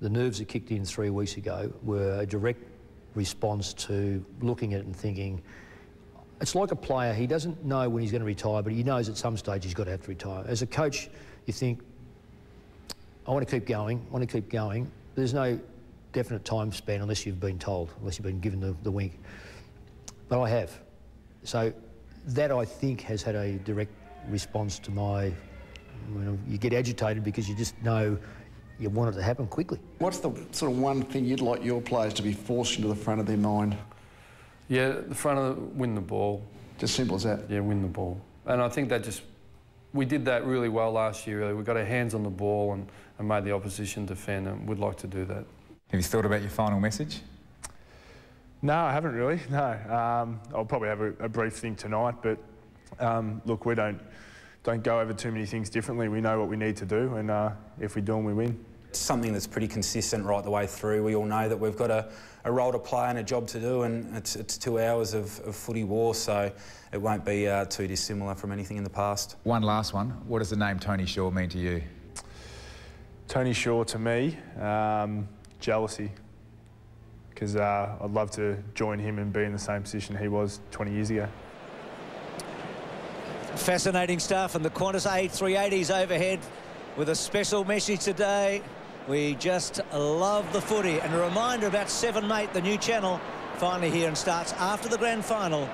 the nerves that kicked in 3 weeks ago were a direct response to looking at it and thinking, it's like a player, he doesn't know when he's going to retire, but he knows at some stage he's got to have to retire. As a coach, you think, I want to keep going, There's no definite time span unless you've been told, unless you've been given the wink. But I have. So that, I think, has had a direct response to my, you get agitated because you just know you want it to happen quickly. What's the sort of one thing you'd like your players to be forced into the front of their mind? Yeah, the front of win the ball. Just simple as that? Yeah, win the ball. And I think that we did that really well last year, really. We got our hands on the ball and made the opposition defend, and we'd like to do that. Have you thought about your final message? No, I haven't really, no. I'll probably have a brief thing tonight, but look, we don't go over too many things differently. We know what we need to do, and if we do them, we win. It's something that's pretty consistent right the way through. We all know that we've got a role to play and a job to do, and it's 2 hours of footy war, so it won't be too dissimilar from anything in the past. One last one. What does the name Tony Shaw mean to you? Tony Shaw, to me, jealousy, because I'd love to join him and be in the same position he was 20 years ago. Fascinating stuff, and the Qantas A380's overhead with a special message today. We just love the footy. And a reminder about 7 Mate, the new channel, finally here and starts after the grand final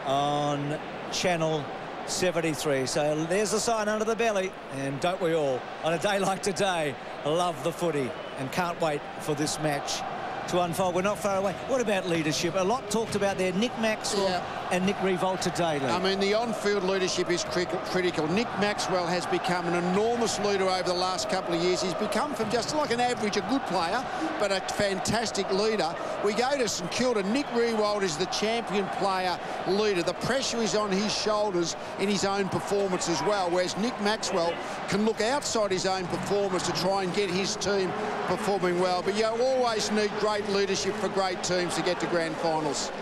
on Channel 73. So there's the sign under the belly, and don't we all, on a day like today, love the footy and can't wait for this match to unfold. We're not far away. What about leadership? A lot talked about there. Nick Maxwell and Nick Riewoldt today. I mean, the on-field leadership is critical. Nick Maxwell has become an enormous leader over the last couple of years. He's become from just like an average, a good player, but a fantastic leader. We go to St Kilda. Nick Riewoldt is the champion player leader. The pressure is on his shoulders in his own performance as well, whereas Nick Maxwell can look outside his own performance to try and get his team performing well. But you always need great leadership for great teams to get to grand finals.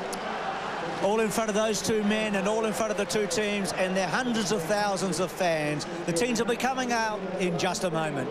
All in front of those two men and all in front of the two teams and their hundreds of thousands of fans. The teams will be coming out in just a moment.